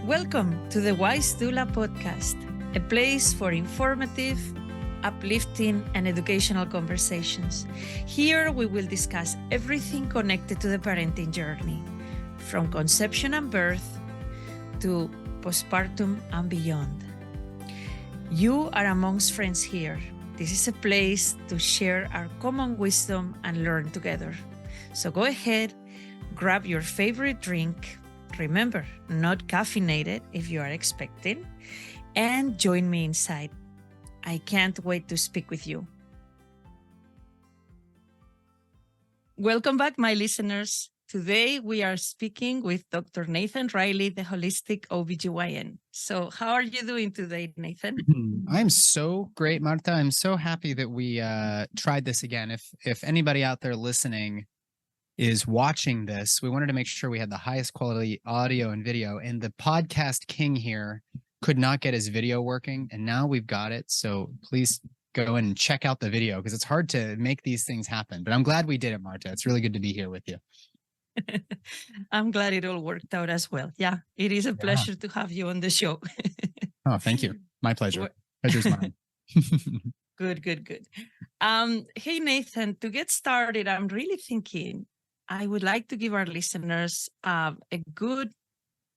Welcome to the Wise Doula podcast, a place for informative, uplifting, and educational conversations. Here we will discuss everything connected to the parenting journey, from conception and birth to postpartum and beyond. You are amongst friends here. This is a place to share our common wisdom and learn together. So go ahead, grab your favorite drink. Remember, not caffeinated if you are expecting, and join me inside. I can't wait to speak with you. Welcome back, my listeners. Today we are speaking with Dr. Nathan Riley, the holistic OBGYN. So how are you doing today, Nathan? I'm so great, Marta. I'm so happy that we tried this again. If anybody out there listening is watching this, we wanted to make sure we had the highest quality audio and video, and the podcast king here could not get his video working, and now we've got it. So please go in and check out the video, because it's hard to make these things happen, but I'm glad we did it, Marta. It's really good to be here with you. I'm glad it all worked out as well. Yeah, it is a pleasure to have you on the show. Oh, thank you. My pleasure. Pleasure's mine. Good. Hey, Nathan, to get started, I'm really thinking I would like to give our listeners a good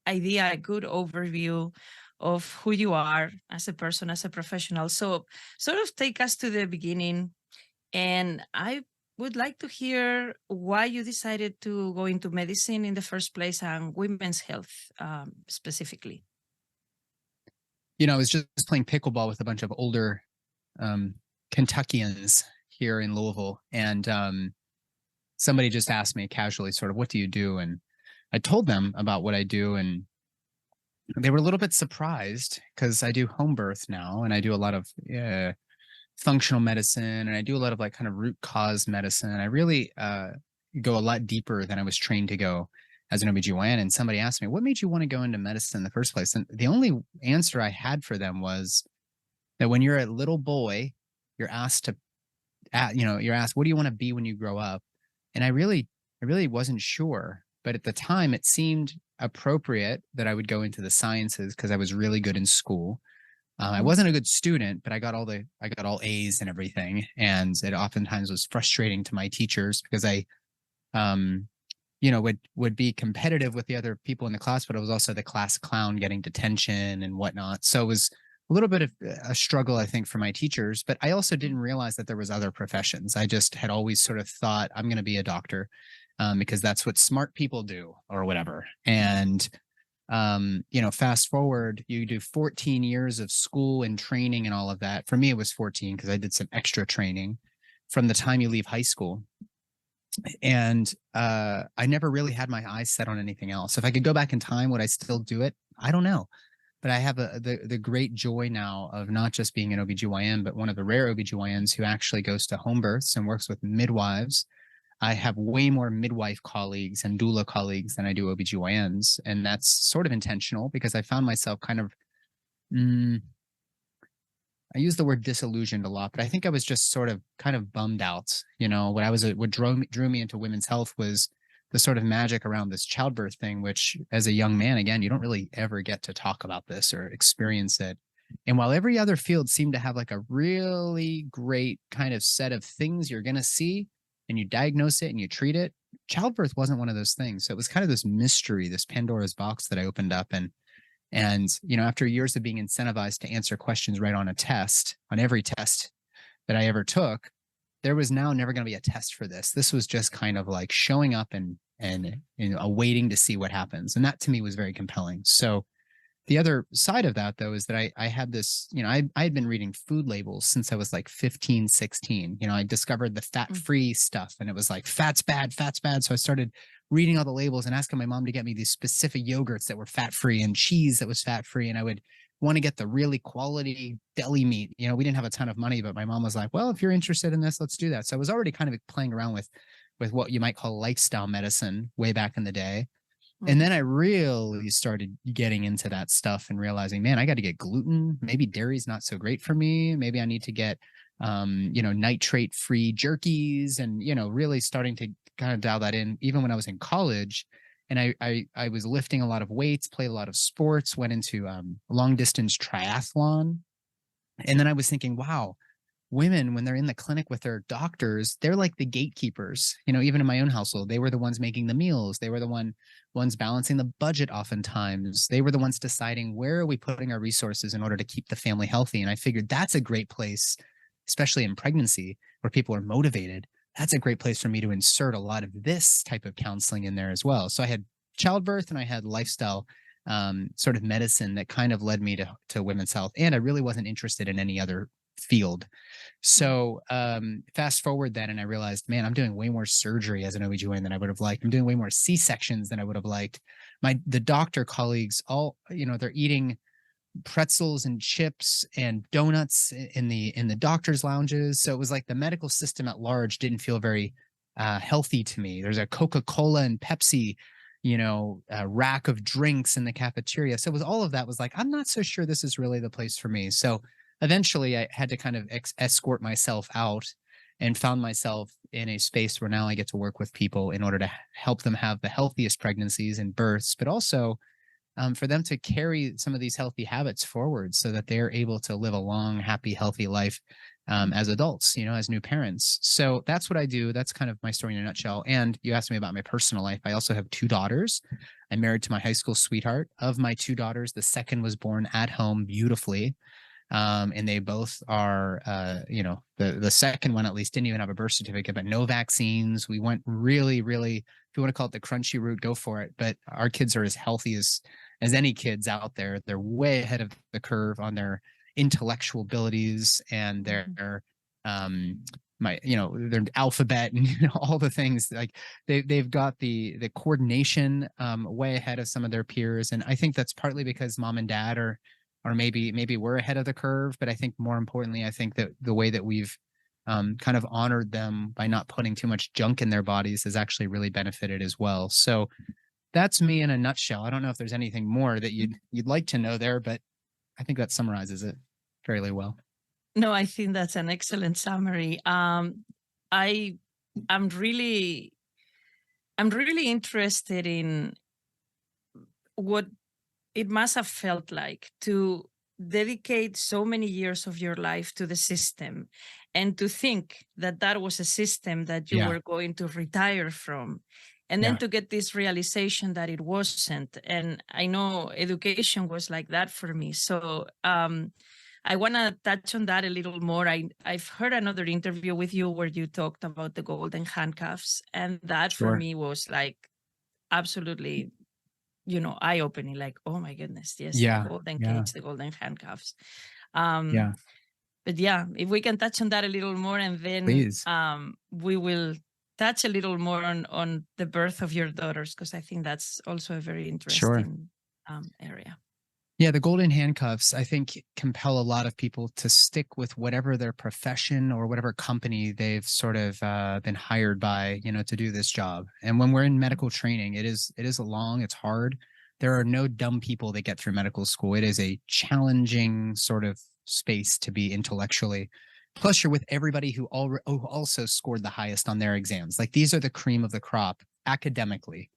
idea, a good overview of who you are as a person, as a professional. So sort of take us to the beginning. And I would like to hear why you decided to go into medicine in the first place and women's health specifically. You know, I was just playing pickleball with a bunch of older Kentuckians here in Louisville. And somebody just asked me casually, sort of, what do you do? And I told them about what I do. And they were a little bit surprised, because I do home birth now, and I do a lot of functional medicine, and I do a lot of like kind of root cause medicine. I really go a lot deeper than I was trained to go as an OBGYN. And somebody asked me, what made you want to go into medicine in the first place? And the only answer I had for them was that when you're a little boy, you're asked, what do you want to be when you grow up? And I really wasn't sure. But at the time, it seemed appropriate that I would go into the sciences, because I was really good in school. I wasn't a good student, but I got all A's and everything. And it oftentimes was frustrating to my teachers, because I, would be competitive with the other people in the class, but I was also the class clown, getting detention and whatnot. So it was a little bit of a struggle, I think, for my teachers. But I also didn't realize that there was other professions. I just had always sort of thought, I'm going to be a doctor, because that's what smart people do, or whatever. And fast forward, you do 14 years of school and training and all of that. For me, it was 14, because I did some extra training from the time you leave high school. And I never really had my eyes set on anything else. If I could go back in time, would I still do it? I don't know. But I have the great joy now of not just being an OBGYN, but one of the rare OBGYNs who actually goes to home births and works with midwives. I have way more midwife colleagues and doula colleagues than I do OBGYNs. And that's sort of intentional, because I found myself kind of, I use the word disillusioned a lot, but I think I was just sort of kind of bummed out. What drew me into women's health was the sort of magic around this childbirth thing, which as a young man, again, you don't really ever get to talk about this or experience it. And while every other field seemed to have like a really great kind of set of things you're going to see, and you diagnose it and you treat it, childbirth wasn't one of those things. So it was kind of this mystery, this Pandora's box that I opened up. And after years of being incentivized to answer questions right on a test, on every test that I ever took, there was now never going to be a test for this. This was just kind of like showing up and waiting to see what happens. And that to me was very compelling. So the other side of that, though, is that I had this, I had been reading food labels since I was like 15, 16. I discovered the fat-free stuff, and it was like, fat's bad. So I started reading all the labels and asking my mom to get me these specific yogurts that were fat-free and cheese that was fat-free. And I would want to get the really quality deli meat. We didn't have a ton of money, but my mom was like, well, if you're interested in this, let's do that. So I was already kind of playing around with what you might call lifestyle medicine way back in the day. And then I really started getting into that stuff and realizing, man, I got to get gluten. Maybe dairy's not so great for me. Maybe I need to get, nitrate-free jerkies, and, really starting to kind of dial that in even when I was in college. and I was lifting a lot of weights, played a lot of sports, went into long distance triathlon. And then I was thinking, wow, women, when they're in the clinic with their doctors, they're like the gatekeepers. Even in my own household, they were the ones making the meals. They were the ones balancing the budget. Oftentimes they were the ones deciding where are we putting our resources in order to keep the family healthy. And I figured that's a great place, especially in pregnancy where people are motivated. That's a great place for me to insert a lot of this type of counseling in there as well. So I had childbirth and I had lifestyle sort of medicine that kind of led me to women's health. And I really wasn't interested in any other field. So fast forward then, and I realized, man, I'm doing way more surgery as an OBGYN than I would have liked. I'm doing way more C-sections than I would have liked. The doctor colleagues, all, they're eating pretzels and chips and donuts in the doctor's lounges. So it was like the medical system at large didn't feel very healthy to me. There's a Coca-Cola and Pepsi, rack of drinks in the cafeteria. So it was all of that was like, I'm not so sure this is really the place for me. So eventually I had to kind of escort myself out and found myself in a space where now I get to work with people in order to help them have the healthiest pregnancies and births, but also for them to carry some of these healthy habits forward so that they're able to live a long, happy, healthy life as adults, as new parents. So that's what I do. That's kind of my story in a nutshell. And you asked me about my personal life. I also have 2 daughters. I'm married to my high school sweetheart. Of my 2 daughters, the second was born at home beautifully. And they both are, the second one at least didn't even have a birth certificate, but no vaccines. We went really, really, if you want to call it the crunchy route, go for it. But our kids are as healthy as any kids out there. They're way ahead of the curve on their intellectual abilities and their their alphabet and all the things. Like they've got the coordination way ahead of some of their peers. And I think that's partly because mom and dad are maybe we're ahead of the curve. But I think more importantly, I think that the way that we've kind of honored them by not putting too much junk in their bodies has actually really benefited as well. So that's me in a nutshell. I don't know if there's anything more that you'd like to know there, but I think that summarizes it fairly well. No, I think that's an excellent summary. I'm really interested in what it must have felt like to dedicate so many years of your life to the system and to think that that was a system that you were going to retire from. And then to get this realization that it wasn't. And I know education was like that for me. So I want to touch on that a little more. I've heard another interview with you where you talked about the golden handcuffs. And that for me was like absolutely, eye-opening, like, oh my goodness, yes, the golden cage, the golden handcuffs. But if we can touch on that a little more, and then please. We will touch a little more on the birth of your daughters, because I think that's also a very interesting area. Yeah, the golden handcuffs, I think, compel a lot of people to stick with whatever their profession or whatever company they've sort of been hired by, to do this job. And when we're in medical training, it is long, it's hard. There are no dumb people that get through medical school. It is a challenging sort of space to be intellectually. Plus, you're with everybody who also scored the highest on their exams. Like, these are the cream of the crop academically.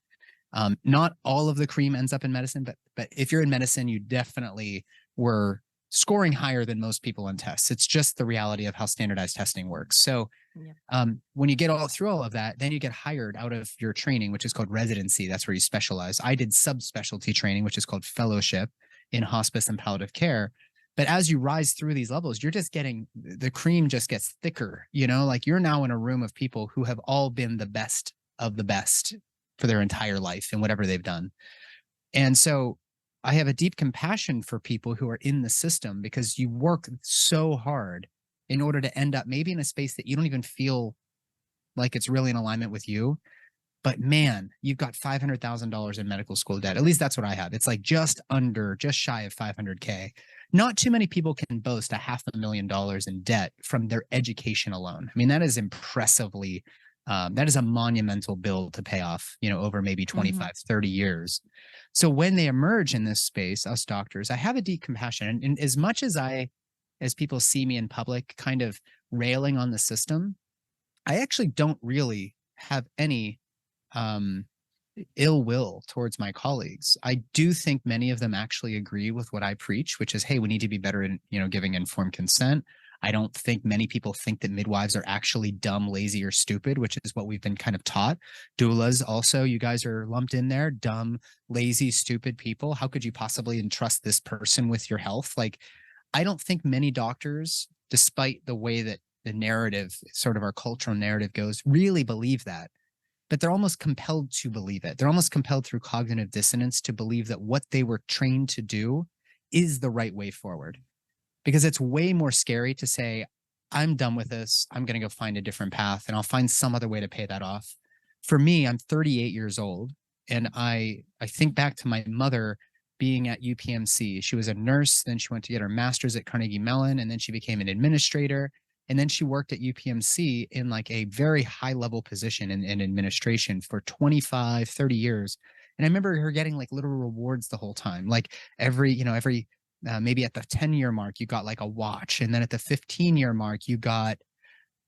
Not all of the cream ends up in medicine, but if you're in medicine, you definitely were scoring higher than most people on tests. It's just the reality of how standardized testing works. So when you get through all of that, then you get hired out of your training, which is called residency. That's where you specialize. I did subspecialty training, which is called fellowship in hospice and palliative care. But as you rise through these levels, you're just getting, the cream just gets thicker, like you're now in a room of people who have all been the best of the best for their entire life and whatever they've done. And so I have a deep compassion for people who are in the system, because you work so hard in order to end up maybe in a space that you don't even feel like it's really in alignment with you. But man, you've got $500,000 in medical school debt. At least that's what I have. It's like just shy of 500K. Not too many people can boast $500,000 in debt from their education alone. I mean, that is impressively that is a monumental bill to pay off, over maybe 25, 30 years. So when they emerge in this space, us doctors, I have a deep compassion. And as much as people see me in public kind of railing on the system, I actually don't really have any ill will towards my colleagues. I do think many of them actually agree with what I preach, which is, hey, we need to be better in, giving informed consent. I don't think many people think that midwives are actually dumb, lazy, or stupid, which is what we've been kind of taught. Doulas also, you guys are lumped in there, dumb, lazy, stupid people. How could you possibly entrust this person with your health? Like, I don't think many doctors, despite the way that the narrative, sort of our cultural narrative goes, really believe that. But they're almost compelled to believe it. They're almost compelled through cognitive dissonance to believe that what they were trained to do is the right way forward. Because it's way more scary to say, I'm done with this. I'm going to go find a different path and I'll find some other way to pay that off. For me, I'm 38 years old. And I think back to my mother being at UPMC. She was a nurse. Then she went to get her master's at Carnegie Mellon. And then she became an administrator. And then she worked at UPMC in like a very high level position in administration for 25, 30 years. And I remember her getting like little rewards the whole time. Like every maybe at the 10-year mark, you got like a watch. And then at the 15-year mark, you got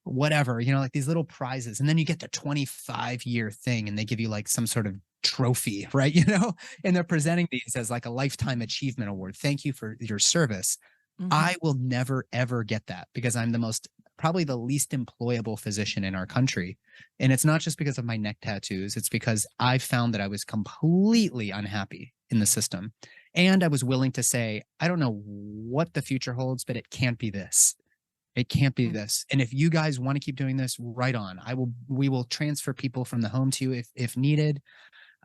whatever, like these little prizes. And then you get the 25-year thing and they give you like some sort of trophy, right? And they're presenting these as like a lifetime achievement award. Thank you for your service. Mm-hmm. I will never, ever get that because I'm probably the least employable physician in our country. And it's not just because of my neck tattoos. It's because I found that I was completely unhappy in the system. And I was willing to say, I don't know what the future holds, but it can't be this. It can't be this. And if you guys want to keep doing this, right on. We will transfer people from the home to you if needed.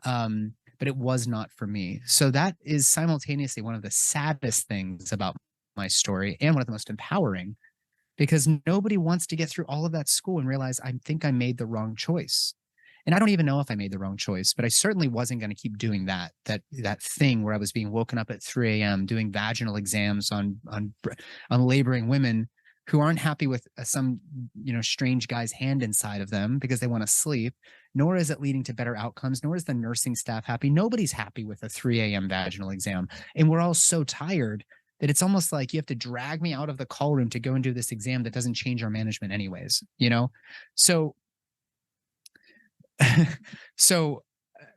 But it was not for me. So that is simultaneously one of the saddest things about my story and one of the most empowering, because nobody wants to get through all of that school and realize I think I made the wrong choice. And I don't even know if I made the wrong choice, but I certainly wasn't going to keep doing that thing where I was being woken up at 3 a.m. doing vaginal exams on laboring women who aren't happy with some strange guy's hand inside of them because they want to sleep. Nor is it leading to better outcomes, nor is the nursing staff happy. Nobody's happy with a 3 a.m. vaginal exam. And we're all so tired that it's almost like you have to drag me out of the call room to go and do this exam that doesn't change our management anyways, So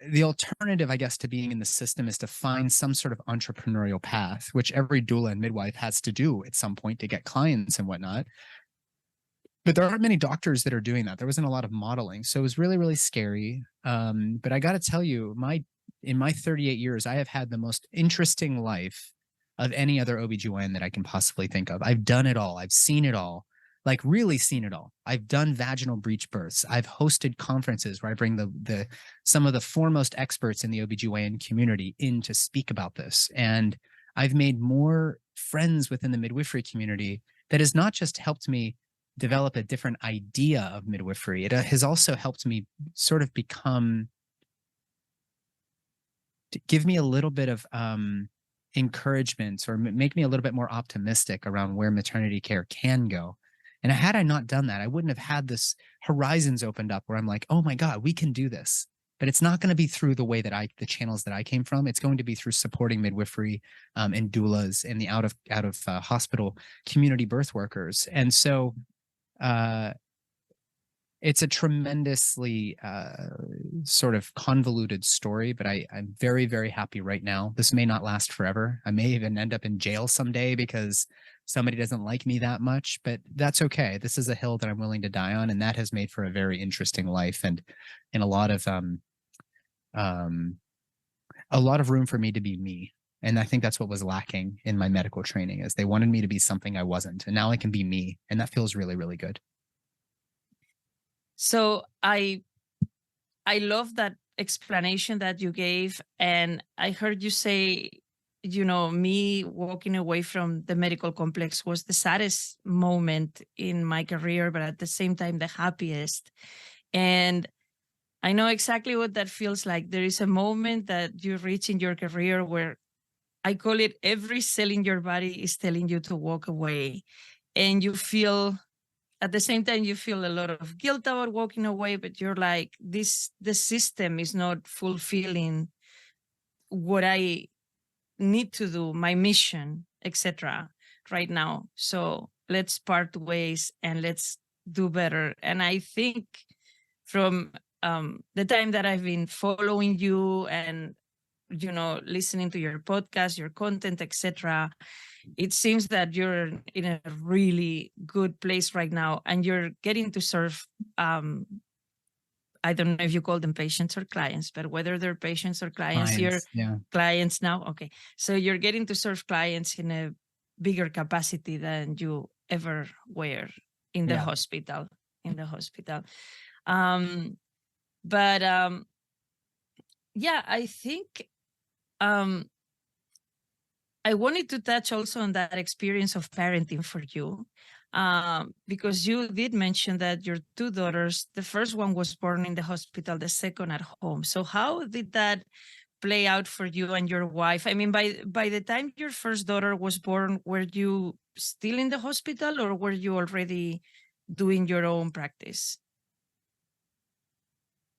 the alternative, I guess, to being in the system is to find some sort of entrepreneurial path, which every doula and midwife has to do at some point to get clients and whatnot. But there aren't many doctors that are doing that. There wasn't a lot of modeling. So it was really, really scary. But I got to tell you, in my 38 years, I have had the most interesting life of any other OBGYN that I can possibly think of. I've done it all. I've seen it all. Like really seen it all. I've done vaginal breech births. I've hosted conferences where I bring some of the foremost experts in the OBGYN community in to speak about this. And I've made more friends within the midwifery community that has not just helped me develop a different idea of midwifery. It has also helped me sort of give me a little bit of encouragement or make me a little bit more optimistic around where maternity care can go. And had I not done that, I wouldn't have had this horizons opened up where I'm like, oh my God, we can do this. But it's not going to be through the way that the channels that I came from. It's going to be through supporting midwifery and doulas and the out of hospital community birth workers. And so it's a tremendously sort of convoluted story, but I'm very, very happy right now. This may not last forever. I may even end up in jail someday because somebody doesn't like me that much, but that's okay. This is a hill that I'm willing to die on, and that has made for a very interesting life and a lot of room for me to be me. And I think that's what was lacking in my medical training, is they wanted me to be something I wasn't, and now I can be me, and that feels really, really good. So I love that explanation that you gave, and I heard you say, me walking away from the medical complex was the saddest moment in my career, but at the same time, the happiest. And I know exactly what that feels like. There is a moment that you reach in your career where I call it every cell in your body is telling you to walk away. And you feel, at the same time, you feel a lot of guilt about walking away, but you're like, the system is not fulfilling what I need to do, my mission, etc. right now. So let's part ways and let's do better. And I think from the time that I've been following you and, you know, listening to your podcast, your content, etc., it seems that you're in a really good place right now, and you're getting to serve, I don't know if you call them patients or clients, but whether they're patients or clients, you're clients now. Okay. So you're getting to serve clients in a bigger capacity than you ever were in the hospital, But yeah, I think I wanted to touch also on that experience of parenting for you, because you did mention that your two daughters, the first one was born in the hospital, the second at home. So how did that play out for you and your wife? I mean, by the time your first daughter was born, were you still in the hospital, or were you already doing your own practice?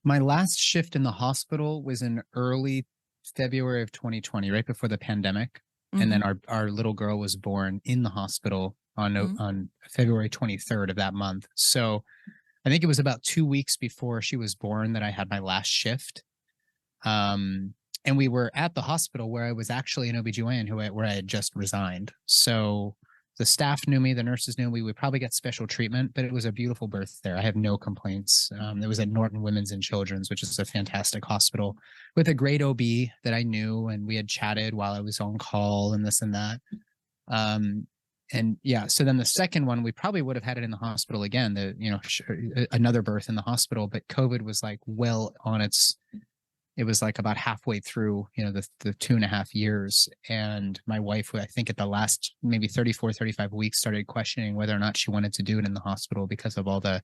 My last shift in the hospital was in early February of 2020, right before the pandemic. And then our little girl was born in the hospital on February 23rd of that month. So I think it was about 2 weeks before she was born that I had my last shift. And we were at the hospital where I was actually an OBGYN where I had just resigned. So the staff knew me, the nurses knew me. We probably got special treatment, but it was a beautiful birth there. I have no complaints. It was at Norton Women's and Children's, which is a fantastic hospital with a great OB that I knew, and we had chatted while I was on call and this and that. And yeah, so then the second one, we probably would have had it in the hospital again, another birth in the hospital, but COVID was like it was like about halfway through, the 2.5 years. And my wife, I think at the last maybe 34, 35 weeks, started questioning whether or not she wanted to do it in the hospital because of all the,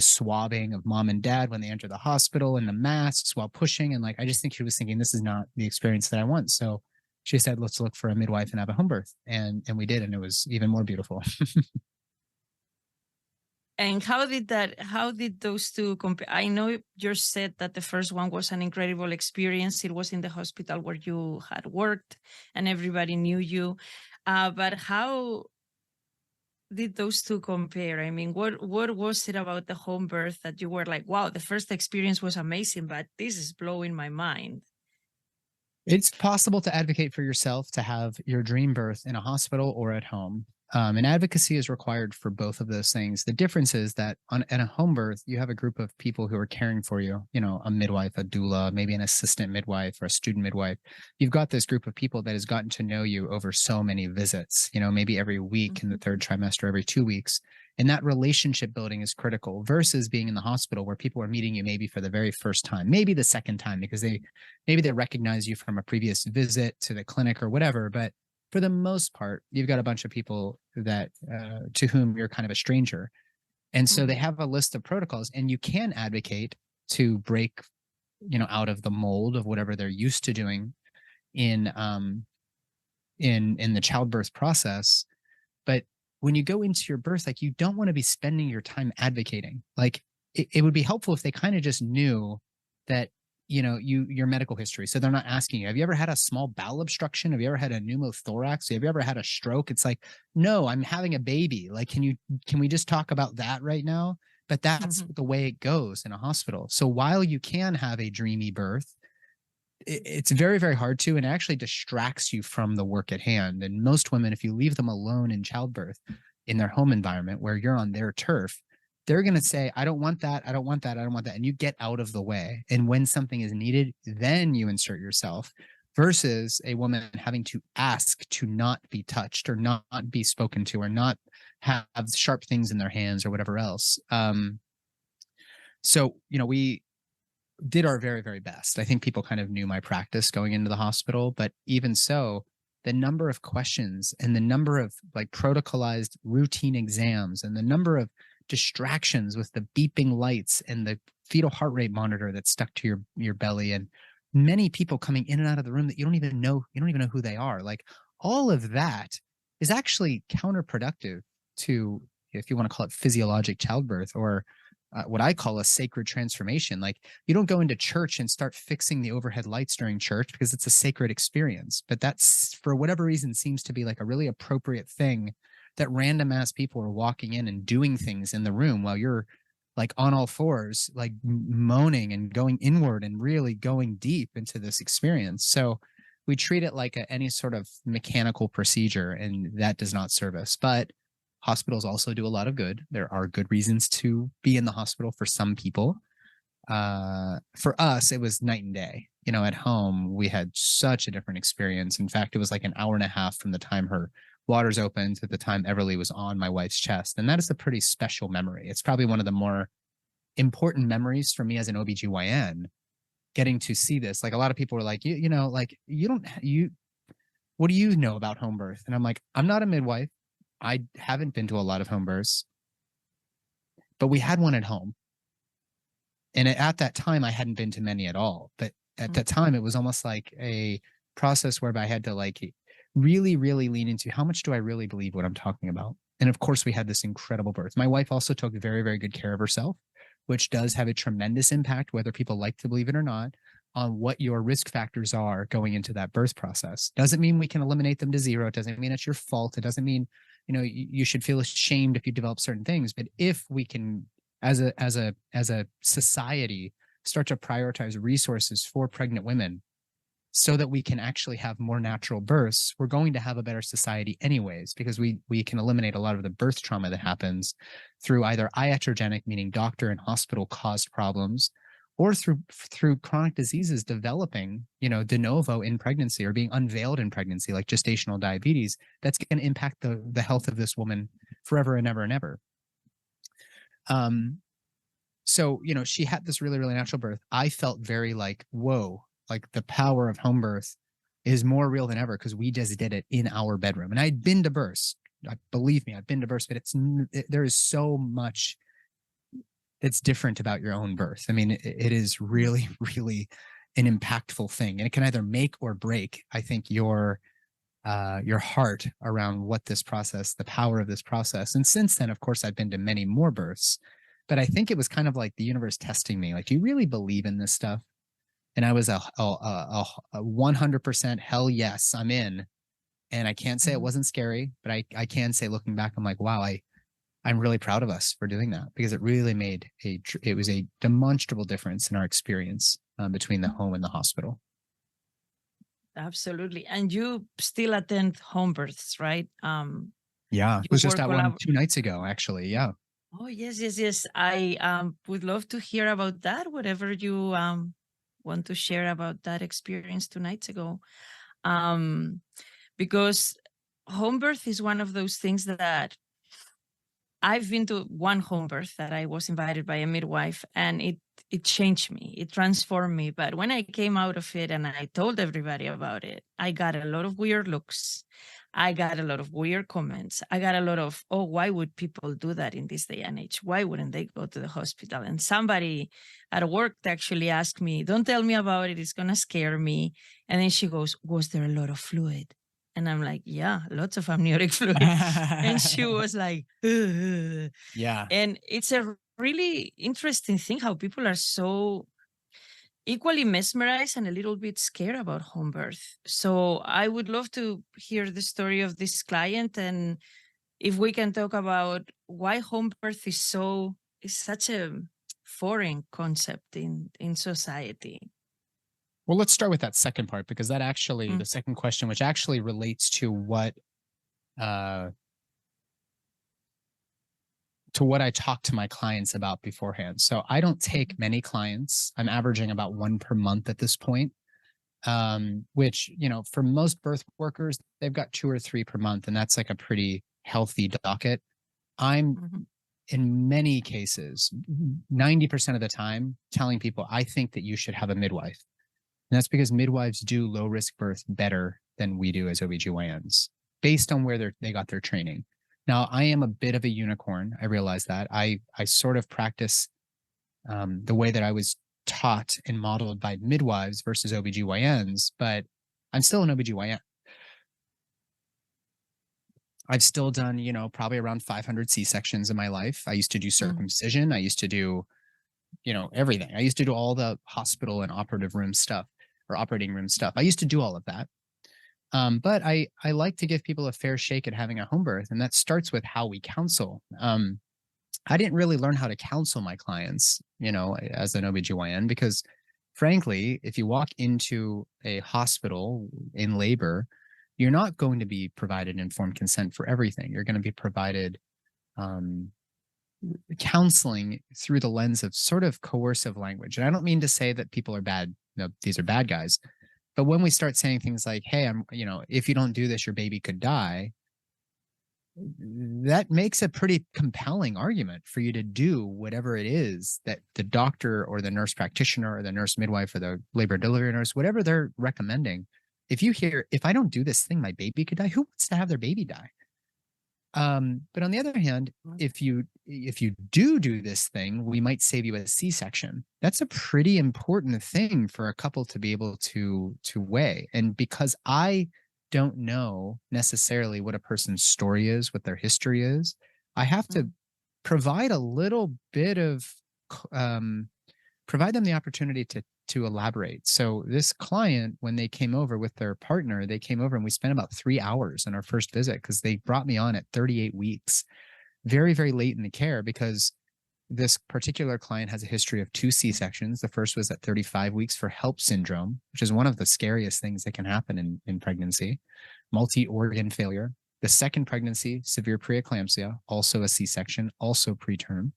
swabbing of mom and dad when they enter the hospital and the masks while pushing. And like, I just think she was thinking, this is not the experience that I want. So she said, let's look for a midwife and have a home birth. And we did. And it was even more beautiful. And how did those two compare? I know you said that the first one was an incredible experience. It was in the hospital where you had worked and everybody knew you. But how did those two compare? I mean, what was it about the home birth that you were like, wow, the first experience was amazing, but this is blowing my mind? It's possible to advocate for yourself to have your dream birth in a hospital or at home. And advocacy is required for both of those things. The difference is that in a home birth, you have a group of people who are caring for you, a midwife, a doula, maybe an assistant midwife or a student midwife. You've got this group of people that has gotten to know you over so many visits, maybe every week in the third trimester, every 2 weeks. And that relationship building is critical versus being in the hospital where people are meeting you maybe for the very first time, maybe the second time, because maybe they recognize you from a previous visit to the clinic or whatever. But for the most part, you've got a bunch of people that to whom you're kind of a stranger. And so they have a list of protocols, and you can advocate to break, out of the mold of whatever they're used to doing in the childbirth process. But when you go into your birth, like, you don't want to be spending your time advocating. Like, it would be helpful if they kind of just knew that, your medical history. So they're not asking you, have you ever had a small bowel obstruction? Have you ever had a pneumothorax? Have you ever had a stroke? It's like, no, I'm having a baby. Like, can we just talk about that right now? But that's the way it goes in a hospital. So while you can have a dreamy birth, it's very, very hard to, and it actually distracts you from the work at hand. And most women, if you leave them alone in childbirth in their home environment where you're on their turf, they're going to say, I don't want that. I don't want that. I don't want that. And you get out of the way. And when something is needed, then you insert yourself, versus a woman having to ask to not be touched or not be spoken to or not have sharp things in their hands or whatever else. So, we did our very, very best. I think people kind of knew my practice going into the hospital, but even so, the number of questions and the number of like protocolized routine exams and the number of distractions with the beeping lights and the fetal heart rate monitor that's stuck to your belly, and many people coming in and out of the room that you don't even know who they are. Like, all of that is actually counterproductive to, if you want to call it physiologic childbirth, or what I call a sacred transformation. Like, you don't go into church and start fixing the overhead lights during church because it's a sacred experience. But that's, for whatever reason, seems to be like a really appropriate thing, that random ass people are walking in and doing things in the room while you're like on all fours, like moaning and going inward and really going deep into this experience. So we treat it like any sort of mechanical procedure, and that does not serve us. But hospitals also do a lot of good. There are good reasons to be in the hospital for some people. For us, it was night and day. You know, at home, we had such a different experience. In fact, it was like an hour and a half from the time her waters opened to the time Everly was on my wife's chest. And that is a pretty special memory. It's probably one of the more important memories for me as an OBGYN, getting to see this. Like, a lot of people were like, you know, like, what do you know about home birth? And I'm like, I'm not a midwife. I haven't been to a lot of home births, but we had one at home. And at that time, I hadn't been to many at all. But at that time, it was almost like a process whereby I had to like really, really lean into how much do I really believe what I'm talking about? And of course, we had this incredible birth. My wife also took very, very good care of herself, which does have a tremendous impact, whether people like to believe it or not, on what your risk factors are going into that birth process. Doesn't mean we can eliminate them to zero. It doesn't mean it's your fault. It doesn't mean, you know, you should feel ashamed if you develop certain things. But if we can, as a society, start to prioritize resources for pregnant women so that we can actually have more natural births, we're going to have a better society anyways, because we can eliminate a lot of the birth trauma that happens through either iatrogenic, meaning doctor and hospital caused problems, or through chronic diseases developing, you know, de novo in pregnancy or being unveiled in pregnancy, like gestational diabetes. That's going to impact the health of this woman forever and ever and ever. So, you know, she had this really, really natural birth. I felt very like, whoa, like the power of home birth is more real than ever, because we just did it in our bedroom. And I'd been to births. Believe me, I've been to births, but there is so much that's different about your own birth. I mean, it is really, really an impactful thing, and it can either make or break, I think, your heart around what this process, the power of this process. And since then, of course, I've been to many more births, but I think it was kind of like the universe testing me. Like, do you really believe in this stuff? And I was a 100% hell yes, I'm in. And I can't say it wasn't scary, but I can say, looking back, I'm like, wow, I'm really proud of us for doing that, because it really made it was a demonstrable difference in our experience between the home and the hospital. Absolutely. And you still attend home births, right? Yeah, it was just at one 2 nights ago, actually. Yeah. Oh, yes. I would love to hear about that, whatever you want to share about that experience 2 nights ago. Because home birth is one of those things that I've been to one home birth that I was invited by a midwife, and it changed me. It transformed me. But when I came out of it and I told everybody about it, I got a lot of weird looks. I got a lot of weird comments. I got a lot of, oh, why would people do that in this day and age? Why wouldn't they go to the hospital? And somebody at work actually asked me, don't tell me about it. It's going to scare me. And then she goes, was there a lot of fluid? And I'm like, yeah, lots of amniotic fluid. And she was like, ugh. Yeah. And it's a really interesting thing how people are so equally mesmerized and a little bit scared about home birth. So I would love to hear the story of this client, and if we can talk about why home birth is such a foreign concept in society. Well, let's start with that second part, because that actually, the second question, which actually relates to what I talk to my clients about beforehand. So I don't take many clients. I'm averaging about one per month at this point, which, you know, for most birth workers, they've got 2 or 3 per month, and that's like a pretty healthy docket. I'm in many cases, 90% of the time, telling people I think that you should have a midwife. And that's because midwives do low risk birth better than we do as OBGYNs, based on where they got their training. Now, I am a bit of a unicorn. I realize that. I sort of practice the way that I was taught and modeled by midwives versus OBGYNs, but I'm still an OBGYN. I've still done, you know, probably around 500 C-sections in my life. I used to do circumcision. I used to do, you know, everything. I used to do all the hospital and operative room stuff, or operating room stuff. I used to do all of that. But I like to give people a fair shake at having a home birth, and that starts with how we counsel. I didn't really learn how to counsel my clients, as an OBGYN, because frankly, if you walk into a hospital in labor, you're not going to be provided informed consent for everything. You're going to be provided um, counseling through the lens of sort of coercive language. And I don't mean to say that people are bad. These are bad guys. But when we start saying things like, hey, if you don't do this, your baby could die, that makes a pretty compelling argument for you to do whatever it is that the doctor or the nurse practitioner or the nurse midwife or the labor delivery nurse, whatever they're recommending. If you hear, if I don't do this thing, my baby could die, who wants to have their baby die? But on the other hand, if you do this thing, we might save you a C-section. That's a pretty important thing for a couple to be able to weigh. And because I don't know necessarily what a person's story is, what their history is, I have to provide a little bit of provide them the opportunity to elaborate. So this client, when they came over with their partner, they came over and we spent about 3 hours on our first visit because they brought me on at 38 weeks, very, very late in the care, because this particular client has a history of 2 C-sections. The first was at 35 weeks for HELP syndrome, which is one of the scariest things that can happen in pregnancy, multi-organ failure. The second pregnancy, severe preeclampsia, also a C-section, also preterm.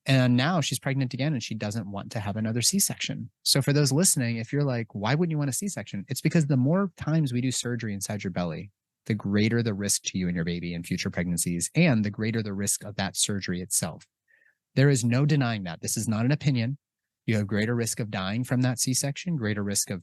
And now she's pregnant again and she doesn't want to have another C-section. So for those listening, if you're like, why wouldn't you want a C-section? It's because the more times we do surgery inside your belly, the greater the risk to you and your baby in future pregnancies, and the greater the risk of that surgery itself. There is no denying that. This is not an opinion. You have greater risk of dying from that C-section, greater risk of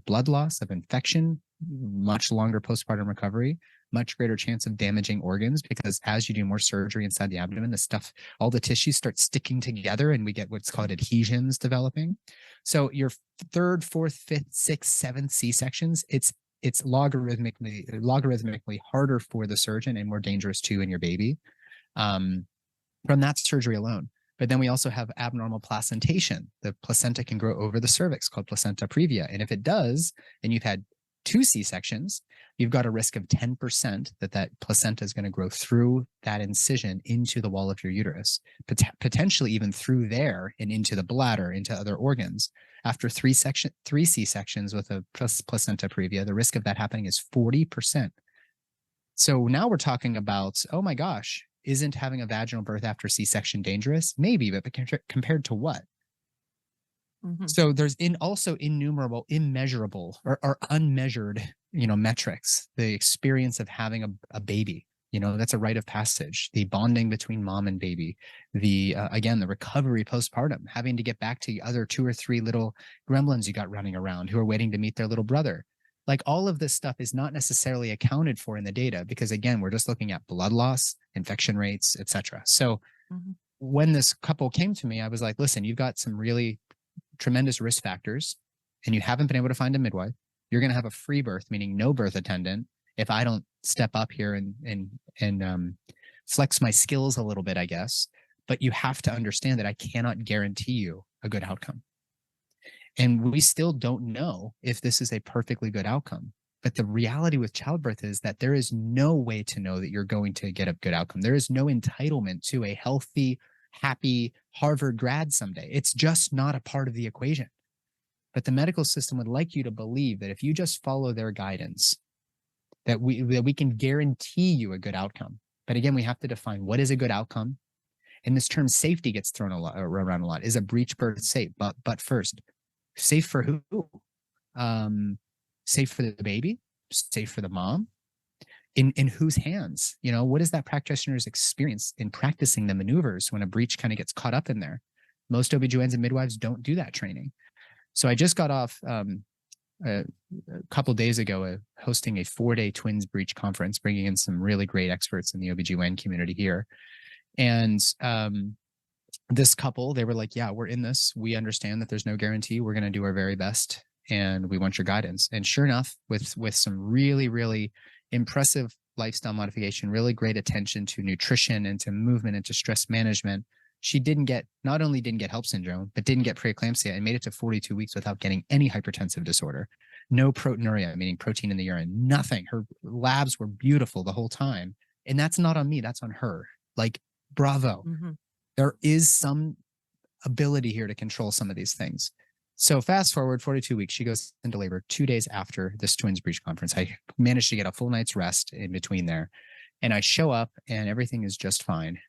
blood loss, of infection, much longer postpartum recovery, much greater chance of damaging organs, because as you do more surgery inside the abdomen, the stuff, all the tissues start sticking together and we get what's called adhesions developing. So your 3rd, 4th, 5th, 6th, 7th C-sections, it's logarithmically harder for the surgeon and more dangerous too in your baby from that surgery alone. But then we also have abnormal placentation. The placenta can grow over the cervix, called placenta previa. And if it does, and you've had 2 C-sections, you've got a risk of 10% that placenta is going to grow through that incision into the wall of your uterus, potentially even through there and into the bladder, into other organs. After 3 C-sections with a placenta previa, the risk of that happening is 40%. So now we're talking about, oh my gosh, isn't having a vaginal birth after C-section dangerous? Maybe, but compared to what? Mm-hmm. So there's also innumerable, immeasurable, or unmeasured, metrics. The experience of having a baby, that's a rite of passage. The bonding between mom and baby. Again, the recovery postpartum, having to get back to the other 2 or 3 little gremlins you got running around who are waiting to meet their little brother. Like, all of this stuff is not necessarily accounted for in the data because, again, we're just looking at blood loss, infection rates, etc. So when this couple came to me, I was like, listen, you've got some really tremendous risk factors and you haven't been able to find a midwife. You're going to have a free birth, meaning no birth attendant, if I don't step up here and flex my skills a little bit, I guess. But you have to understand that I cannot guarantee you a good outcome. And we still don't know if this is a perfectly good outcome. But the reality with childbirth is that there is no way to know that you're going to get a good outcome. There is no entitlement to a healthy, happy Harvard grad someday. It's just not a part of the equation. But the medical system would like you to believe that if you just follow their guidance, that we can guarantee you a good outcome. But again, we have to define what is a good outcome. And this term safety gets thrown around a lot. Is a breech birth safe? But first, safe for who? Safe for the baby? Safe for the mom? In whose hands? What is that practitioner's experience in practicing the maneuvers when a breech kind of gets caught up in there? Most OBGYNs and midwives don't do that training. So I just got off a couple days ago hosting a 4-day twins breech conference, bringing in some really great experts in the OBGYN community here. And this couple, they were like, yeah, we're in this. We understand that there's no guarantee. We're going to do our very best. And we want your guidance. And sure enough, with some really, really impressive lifestyle modification, really great attention to nutrition and to movement and to stress management, she not only didn't get HELP syndrome, but didn't get preeclampsia and made it to 42 weeks without getting any hypertensive disorder. No proteinuria, meaning protein in the urine, nothing. Her labs were beautiful the whole time. And that's not on me, that's on her. Like, bravo. there is some ability here to control some of these things. So fast forward 42 weeks, she goes into labor 2 days after this twins breech conference. I managed to get a full night's rest in between there. And I show up and everything is just fine.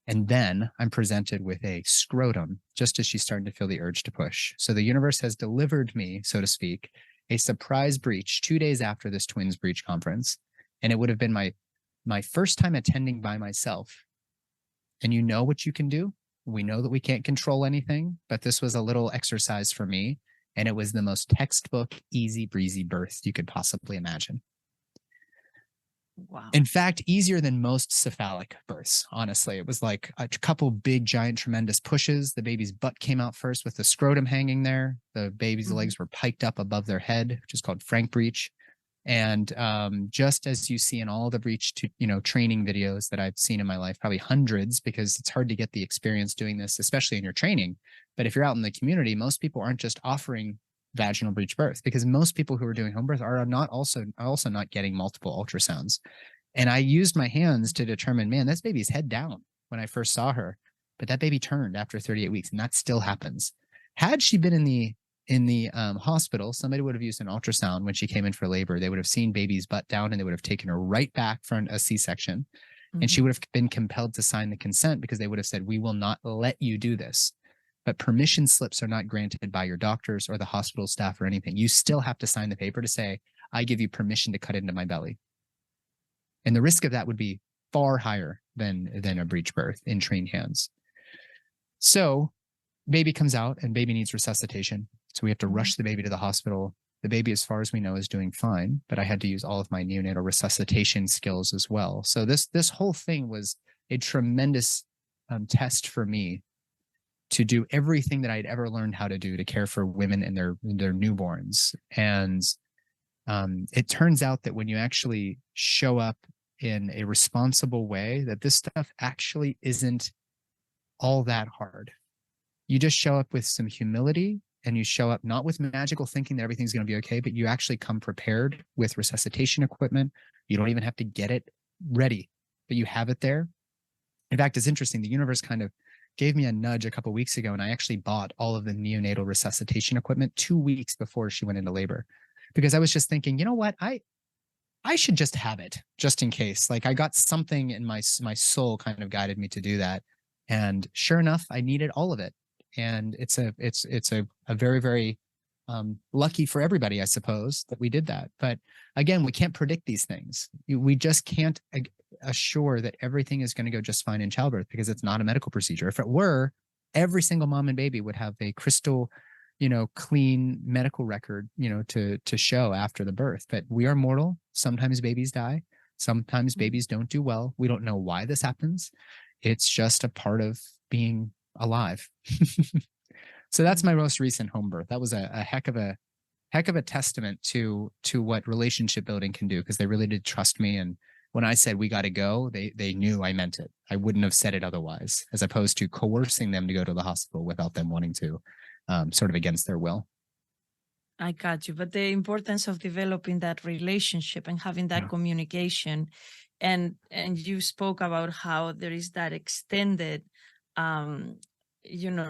And then I'm presented with a scrotum just as she's starting to feel the urge to push. So the universe has delivered me, so to speak, a surprise breech 2 days after this twins breech conference. And it would have been my first time attending by myself. And you know what you can do? We know that we can't control anything, but this was a little exercise for me. And it was the most textbook, easy breezy birth you could possibly imagine. Wow. In fact, easier than most cephalic births, honestly. It was like a couple big, giant, tremendous pushes. The baby's butt came out first with the scrotum hanging there. The baby's legs were piked up above their head, which is called frank breech. And just as you see in all the breech training videos that I've seen in my life, probably hundreds, because it's hard to get the experience doing this, especially in your training. But if you're out in the community, most people aren't just offering vaginal breech birth, because most people who are doing home birth are also not getting multiple ultrasounds. And I used my hands to determine, man, this baby's head down when I first saw her, but that baby turned after 38 weeks, and that still happens. Had she been in the hospital, somebody would have used an ultrasound when she came in for labor. They would have seen baby's butt down, and they would have taken her right back for a C-section. And she would have been compelled to sign the consent, because they would have said, we will not let you do this. But permission slips are not granted by your doctors or the hospital staff or anything. You still have to sign the paper to say, I give you permission to cut into my belly. And the risk of that would be far higher than a breech birth in trained hands. So baby comes out and baby needs resuscitation. So we have to rush the baby to the hospital. The baby, as far as we know, is doing fine, but I had to use all of my neonatal resuscitation skills as well. So this whole thing was a tremendous test for me to do everything that I'd ever learned how to do to care for women and their newborns. And it turns out that when you actually show up in a responsible way, that this stuff actually isn't all that hard. You just show up with some humility, and you show up not with magical thinking that everything's going to be okay, but you actually come prepared with resuscitation equipment. You don't even have to get it ready, but you have it there. In fact, it's interesting. The universe kind of gave me a nudge a couple of weeks ago, and I actually bought all of the neonatal resuscitation equipment 2 weeks before she went into labor, because I was just thinking, you know what, I should just have it just in case. Like, I got something in my soul kind of guided me to do that. And sure enough, I needed all of it. And it's a very, very lucky for everybody, I suppose, that we did that. But again, we can't predict these things. We just can't assure that everything is going to go just fine in childbirth, because it's not a medical procedure. If it were, every single mom and baby would have a crystal, clean medical record, to show after the birth. But we are mortal. Sometimes babies die. Sometimes babies don't do well. We don't know why this happens. It's just a part of being alive. So that's my most recent home birth. That was a heck of a testament to what relationship building can do, because they really did trust me. And when I said we got to go, they knew I meant it. I wouldn't have said it otherwise, as opposed to coercing them to go to the hospital without them wanting to, sort of against their will. I got you. But the importance of developing that relationship and having that communication, and you spoke about how there is that extended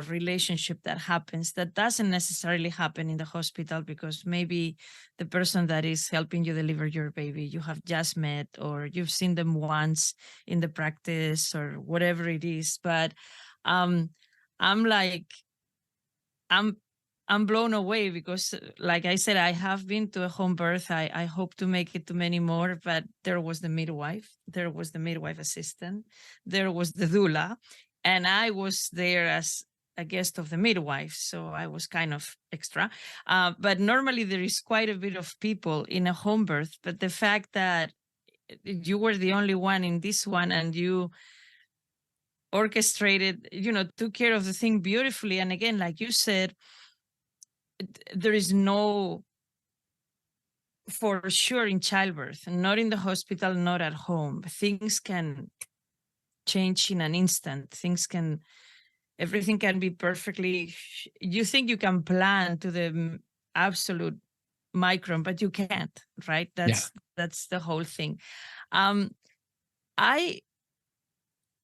relationship that happens that doesn't necessarily happen in the hospital, because maybe the person that is helping you deliver your baby you have just met, or you've seen them once in the practice, or whatever it is. But I'm blown away, because like I said, I have been to a home birth. I hope to make it to many more, but there was the midwife, there was the midwife assistant, there was the doula, and I was there as a guest of the midwife. So I was kind of extra. But normally there is quite a bit of people in a home birth, but the fact that you were the only one in this one, and you orchestrated, took care of the thing beautifully. And again, like you said, there is no, for sure, in childbirth, not in the hospital, not at home, things can change in an instant. Everything can be perfectly, you think you can plan to the absolute micron, but you can't, right? That's the whole thing. I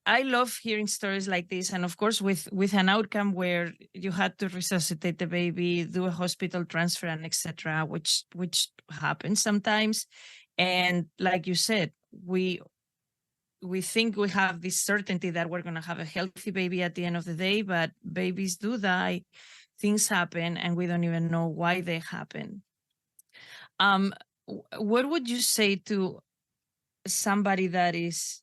I love hearing stories like this, and of course, with an outcome where you had to resuscitate the baby, do a hospital transfer, and etc., which happens sometimes. And like you said, we think we have this certainty that we're going to have a healthy baby at the end of the day, but babies do die, things happen, and we don't even know why they happen. What would you say to somebody that is,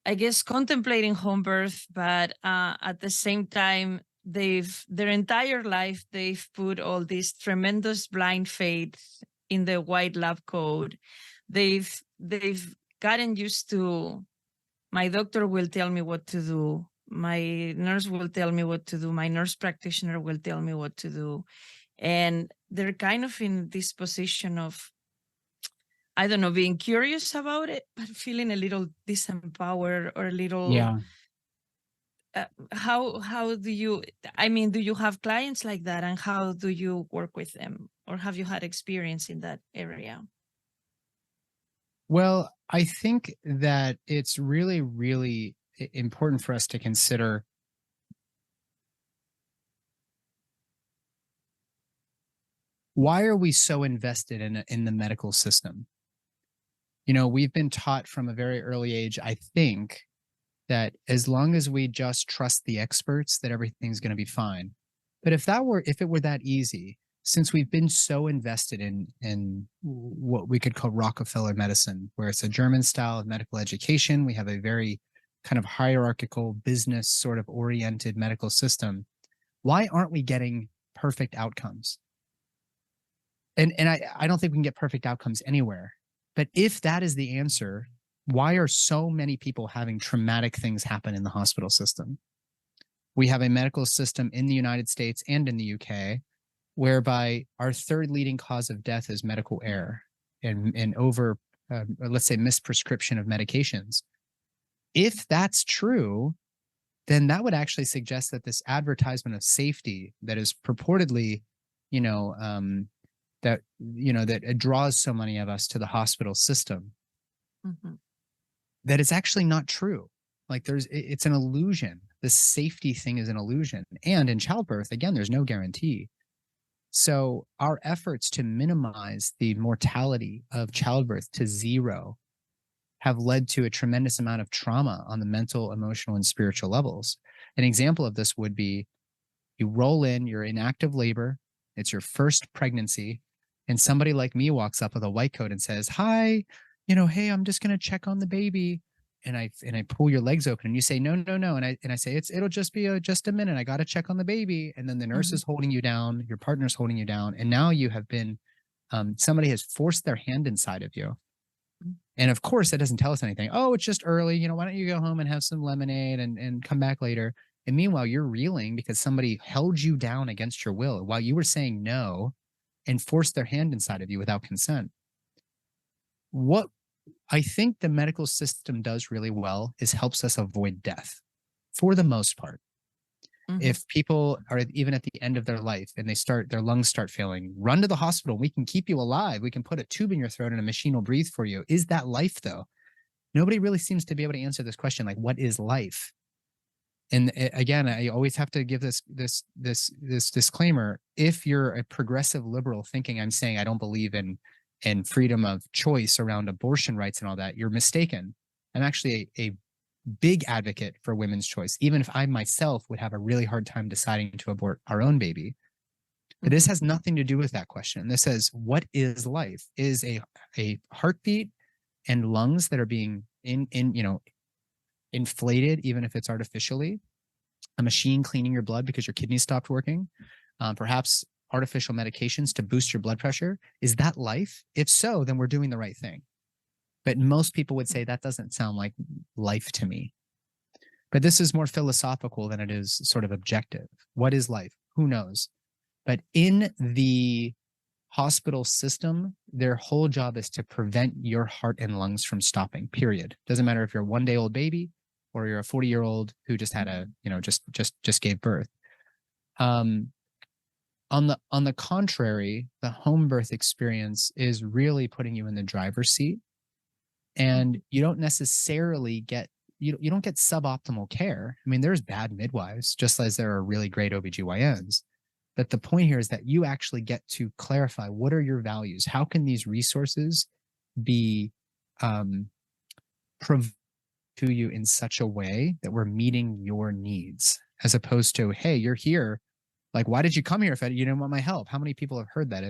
I guess, contemplating home birth, but at the same time, their entire life they've put all this tremendous blind faith in the white lab coat. They've gotten used to, my doctor will tell me what to do, my nurse will tell me what to do, my nurse practitioner will tell me what to do, and they're kind of in this position of, I don't know, being curious about it, but feeling a little disempowered or a little. Yeah. How do you? I mean, do you have clients like that, and how do you work with them, or have you had experience in that area? Well, I think that it's really, really important for us to consider why are we so invested in the medical system? You know, we've been taught from a very early age, I think, that as long as we just trust the experts, that everything's going to be fine. But if it were that easy, since we've been so invested in what we could call Rockefeller medicine, where it's a German style of medical education, we have a very kind of hierarchical business sort of oriented medical system. Why aren't we getting perfect outcomes? And I don't think we can get perfect outcomes anywhere. But if that is the answer, why are so many people having traumatic things happen in the hospital system? We have a medical system in the United States and in the UK whereby our third leading cause of death is medical error and over, let's say, misprescription of medications. If that's true, then that would actually suggest that this advertisement of safety that is purportedly, that it draws so many of us to the hospital system, that it's actually not true. Like it's an illusion. The safety thing is an illusion. And in childbirth, again, there's no guarantee. So our efforts to minimize the mortality of childbirth to zero have led to a tremendous amount of trauma on the mental, emotional, and spiritual levels. An example of this would be you roll in, you're in active labor, it's your first pregnancy, and somebody like me walks up with a white coat and says, "Hi, hey, I'm just going to check on the baby." And I pull your legs open and you say, "No, no, no." And I say, it'll just be just a minute. I got to check on the baby. And then the nurse is holding you down. Your partner's holding you down. And now you have been, somebody has forced their hand inside of you. And of course, that doesn't tell us anything. Oh, it's just early. Why don't you go home and have some lemonade and come back later? And meanwhile, you're reeling because somebody held you down against your will while you were saying no and forced their hand inside of you without consent. What I think the medical system does really well is helps us avoid death for the most part. If people are even at the end of their life and their lungs start failing, run to the hospital. We can keep you alive. We can put a tube in your throat and a machine will breathe for you. Is that life though? Nobody really seems to be able to answer this question. Like, what is life? And again, I always have to give this disclaimer. If you're a progressive liberal thinking I'm saying I don't believe in freedom of choice around abortion rights and all that, you're mistaken. I'm actually a big advocate for women's choice, even if I myself would have a really hard time deciding to abort our own baby. But this has nothing to do with that question. This says, what is life? Is a heartbeat and lungs that are being inflated, even if it's artificially, a machine cleaning your blood because your kidneys stopped working, perhaps artificial medications to boost your blood pressure. Is that life? If so, then we're doing the right thing. But most people would say that doesn't sound like life to me. But this is more philosophical than it is sort of objective. What is life? Who knows? But in the hospital system, their whole job is to prevent your heart and lungs from stopping, period. Doesn't matter if you're a one-day-old baby or you're a 40-year-old who just had just gave birth. On the contrary, the home birth experience is really putting you in the driver's seat And you don't necessarily get, you don't get suboptimal care. I mean, there's bad midwives, just as there are really great OBGYNs. But the point here is that you actually get to clarify, what are your values? How can these resources be provided to you in such a way that we're meeting your needs, as opposed to, hey, you're here. Like, why did you come here if you didn't want my help? How many people have heard that?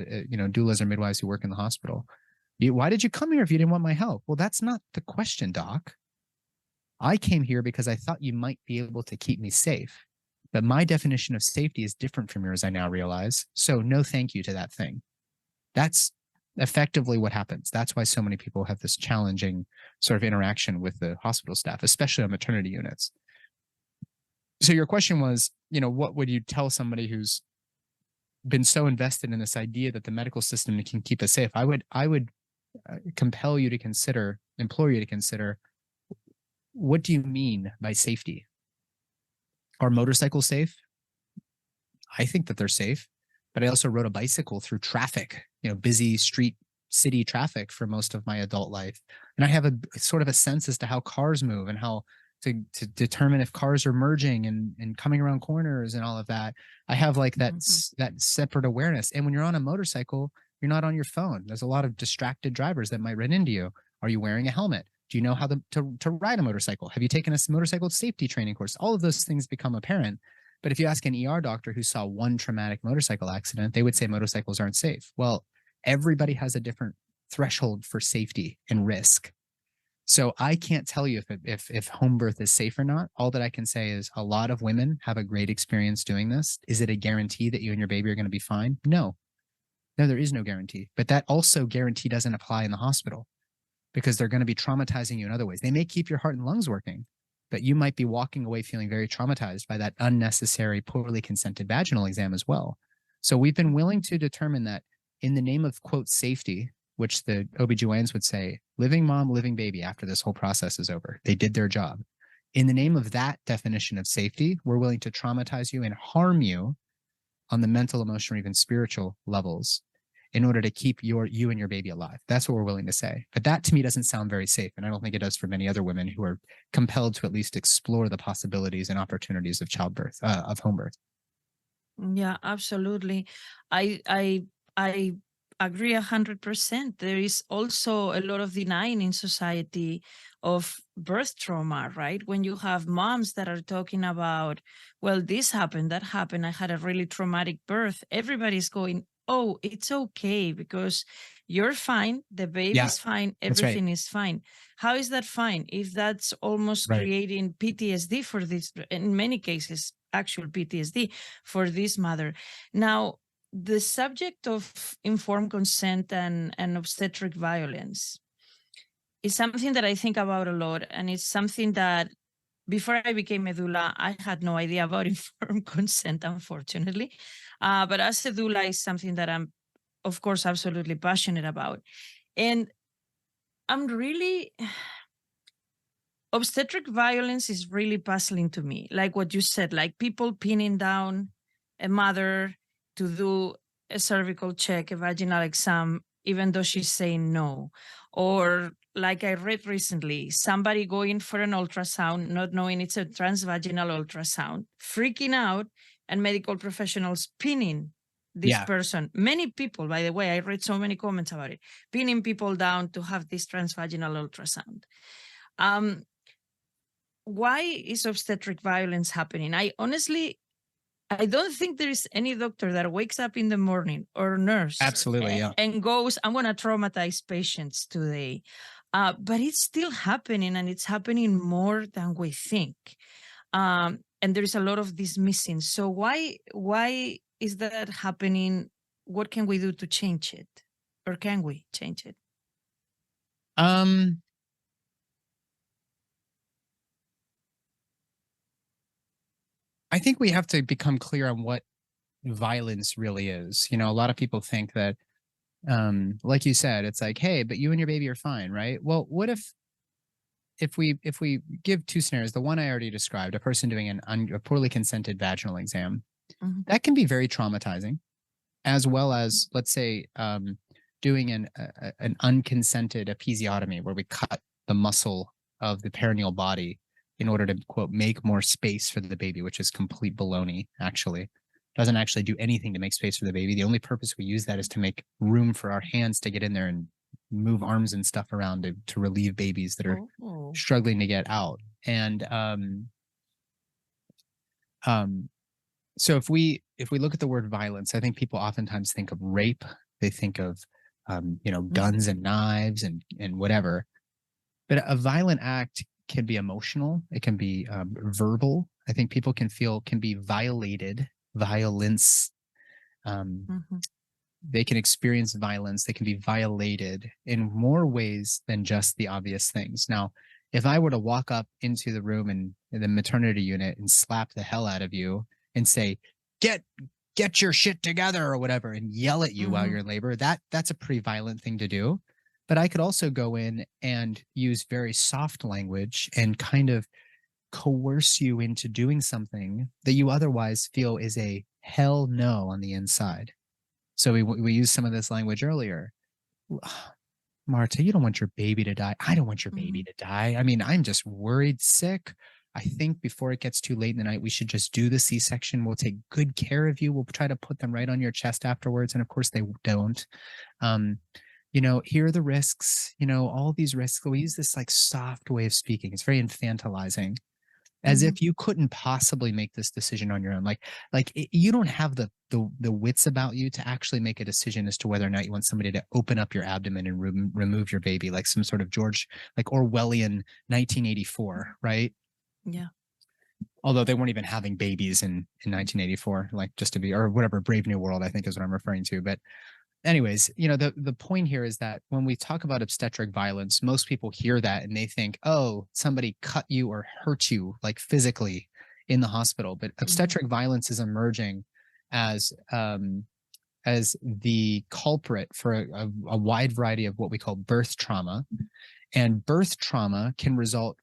Doulas or midwives who work in the hospital. Why did you come here if you didn't want my help? Well, that's not the question, doc. I came here because I thought you might be able to keep me safe. But my definition of safety is different from yours, I now realize. So no thank you to that thing. That's effectively what happens. That's why so many people have this challenging sort of interaction with the hospital staff, especially on maternity units. So your question was, what would you tell somebody who's been so invested in this idea that the medical system can keep us safe? I would implore you to consider, what do you mean by safety? Are motorcycles safe? I think that they're safe, but I also rode a bicycle through traffic, busy city traffic for most of my adult life. And I have a sort of a sense as to how cars move and how to determine if cars are merging and coming around corners and all of that. I have like that separate awareness. And when you're on a motorcycle, you're not on your phone. There's a lot of distracted drivers that might run into you. Are you wearing a helmet? Do you know how to ride a motorcycle? Have you taken a motorcycle safety training course? All of those things become apparent. But if you ask an ER doctor who saw one traumatic motorcycle accident, they would say motorcycles aren't safe. Well, everybody has a different threshold for safety and risk. So I can't tell you if home birth is safe or not. All that I can say is a lot of women have a great experience doing this. Is it a guarantee that you and your baby are going to be fine? No, there is no guarantee. But that also guarantee doesn't apply in the hospital, because they're going to be traumatizing you in other ways. They may keep your heart and lungs working, but you might be walking away feeling very traumatized by that unnecessary, poorly consented vaginal exam as well. So we've been willing to determine that in the name of, quote, safety, which the OBGYNs would say, living mom, living baby after this whole process is over. They did their job. In the name of that definition of safety, we're willing to traumatize you and harm you on the mental, emotional, or even spiritual levels in order to keep you and your baby alive. That's what we're willing to say. But that to me doesn't sound very safe. And I don't think it does for many other women who are compelled to at least explore the possibilities and opportunities of childbirth, of home birth. Yeah, absolutely. I agree 100%. There is also a lot of denying in society of birth trauma, right? When you have moms that are talking about, well, this happened, that happened, I had a really traumatic birth. Everybody's going, oh, it's okay because you're fine, the baby's fine, everything is fine. How is that fine if that's almost creating PTSD for this, in many cases, actual PTSD for this mother? Now, the subject of informed consent and obstetric violence is something that I think about a lot. And it's something that before I became a doula, I had no idea about informed consent, unfortunately. But as a doula is something that I'm, of course, absolutely passionate about. And I'm really, obstetric violence is really puzzling to me. Like what you said, like people pinning down a mother to do a cervical check, a vaginal exam, even though she's saying no. Or like I read recently, somebody going for an ultrasound, not knowing it's a transvaginal ultrasound, freaking out, and medical professionals pinning this person. Many people, by the way, I read so many comments about it, pinning people down to have this transvaginal ultrasound. Why is obstetric violence happening? I don't think there is any doctor that wakes up in the morning or nurse and goes, I'm going to traumatize patients today. But it's still happening, and it's happening more than we think. And there's a lot of this missing. So why is that happening? What can we do to change it? Or can we change it? I think we have to become clear on what violence really is. A lot of people think that, like you said, it's like, hey, but you and your baby are fine, right? Well, what if we give two scenarios? The one I already described, a person doing a poorly consented vaginal exam, that can be very traumatizing, as well as, let's say, doing an unconsented episiotomy where we cut the muscle of the perineal body in order to, quote, make more space for the baby, which is complete baloney, actually. Doesn't actually do anything to make space for the baby. The only purpose we use that is to make room for our hands to get in there and move arms and stuff around to relieve babies that are struggling to get out. And so if we look at the word violence, I think people oftentimes think of rape. They think of guns and knives and whatever. But a violent act can be emotional. It can be verbal. I think people can be violated, violence. They can experience violence. They can be violated in more ways than just the obvious things. Now, if I were to walk up into the room in the maternity unit and slap the hell out of you and say, get your shit together or whatever, and yell at you while you're in labor, that's a pretty violent thing to do. But I could also go in and use very soft language and kind of coerce you into doing something that you otherwise feel is a hell no on the inside. So we used some of this language earlier. Marta, you don't want your baby to die. I don't want your baby to die. I mean, I'm just worried sick. I think before it gets too late in the night, we should just do the C-section. We'll take good care of you. We'll try to put them right on your chest afterwards. And of course they don't. Here are the risks, all these risks. We use this like soft way of speaking. It's very infantilizing, as if you couldn't possibly make this decision on your own. You don't have the wits about you to actually make a decision as to whether or not you want somebody to open up your abdomen and remove your baby, like some sort of Orwellian 1984, right? Yeah. Although they weren't even having babies in 1984, or whatever, Brave New World, I think is what I'm referring to. But anyways, the point here is that when we talk about obstetric violence, most people hear that and they think, oh, somebody cut you or hurt you like physically in the hospital. But obstetric violence is emerging as the culprit for a wide variety of what we call birth trauma. And birth trauma can result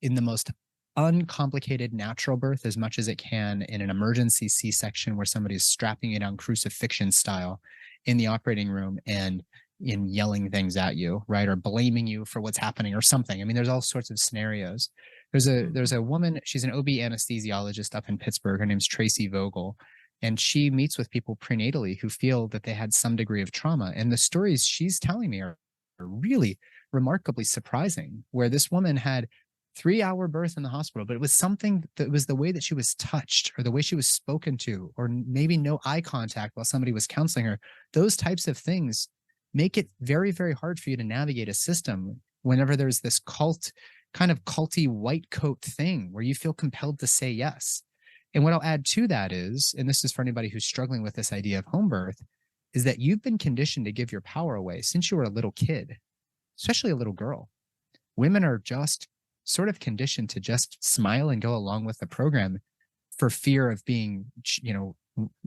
in the most uncomplicated natural birth as much as it can in an emergency C-section where somebody is strapping you down crucifixion style in the operating room and yelling things at you, right? Or blaming you for what's happening or something. I mean, there's all sorts of scenarios. There's a woman, she's an OB anesthesiologist up in Pittsburgh. Her name's Tracy Vogel. And she meets with people prenatally who feel that they had some degree of trauma. And the stories she's telling me are really remarkably surprising, where this woman had 3-hour birth in the hospital, but it was something that was the way that she was touched or the way she was spoken to, or maybe no eye contact while somebody was counseling her. Those types of things make it very, very hard for you to navigate a system whenever there's this kind of culty white coat thing where you feel compelled to say yes. And what I'll add to that is, and this is for anybody who's struggling with this idea of home birth, is that you've been conditioned to give your power away since you were a little kid, especially a little girl. Women are just sort of conditioned to just smile and go along with the program for fear of being,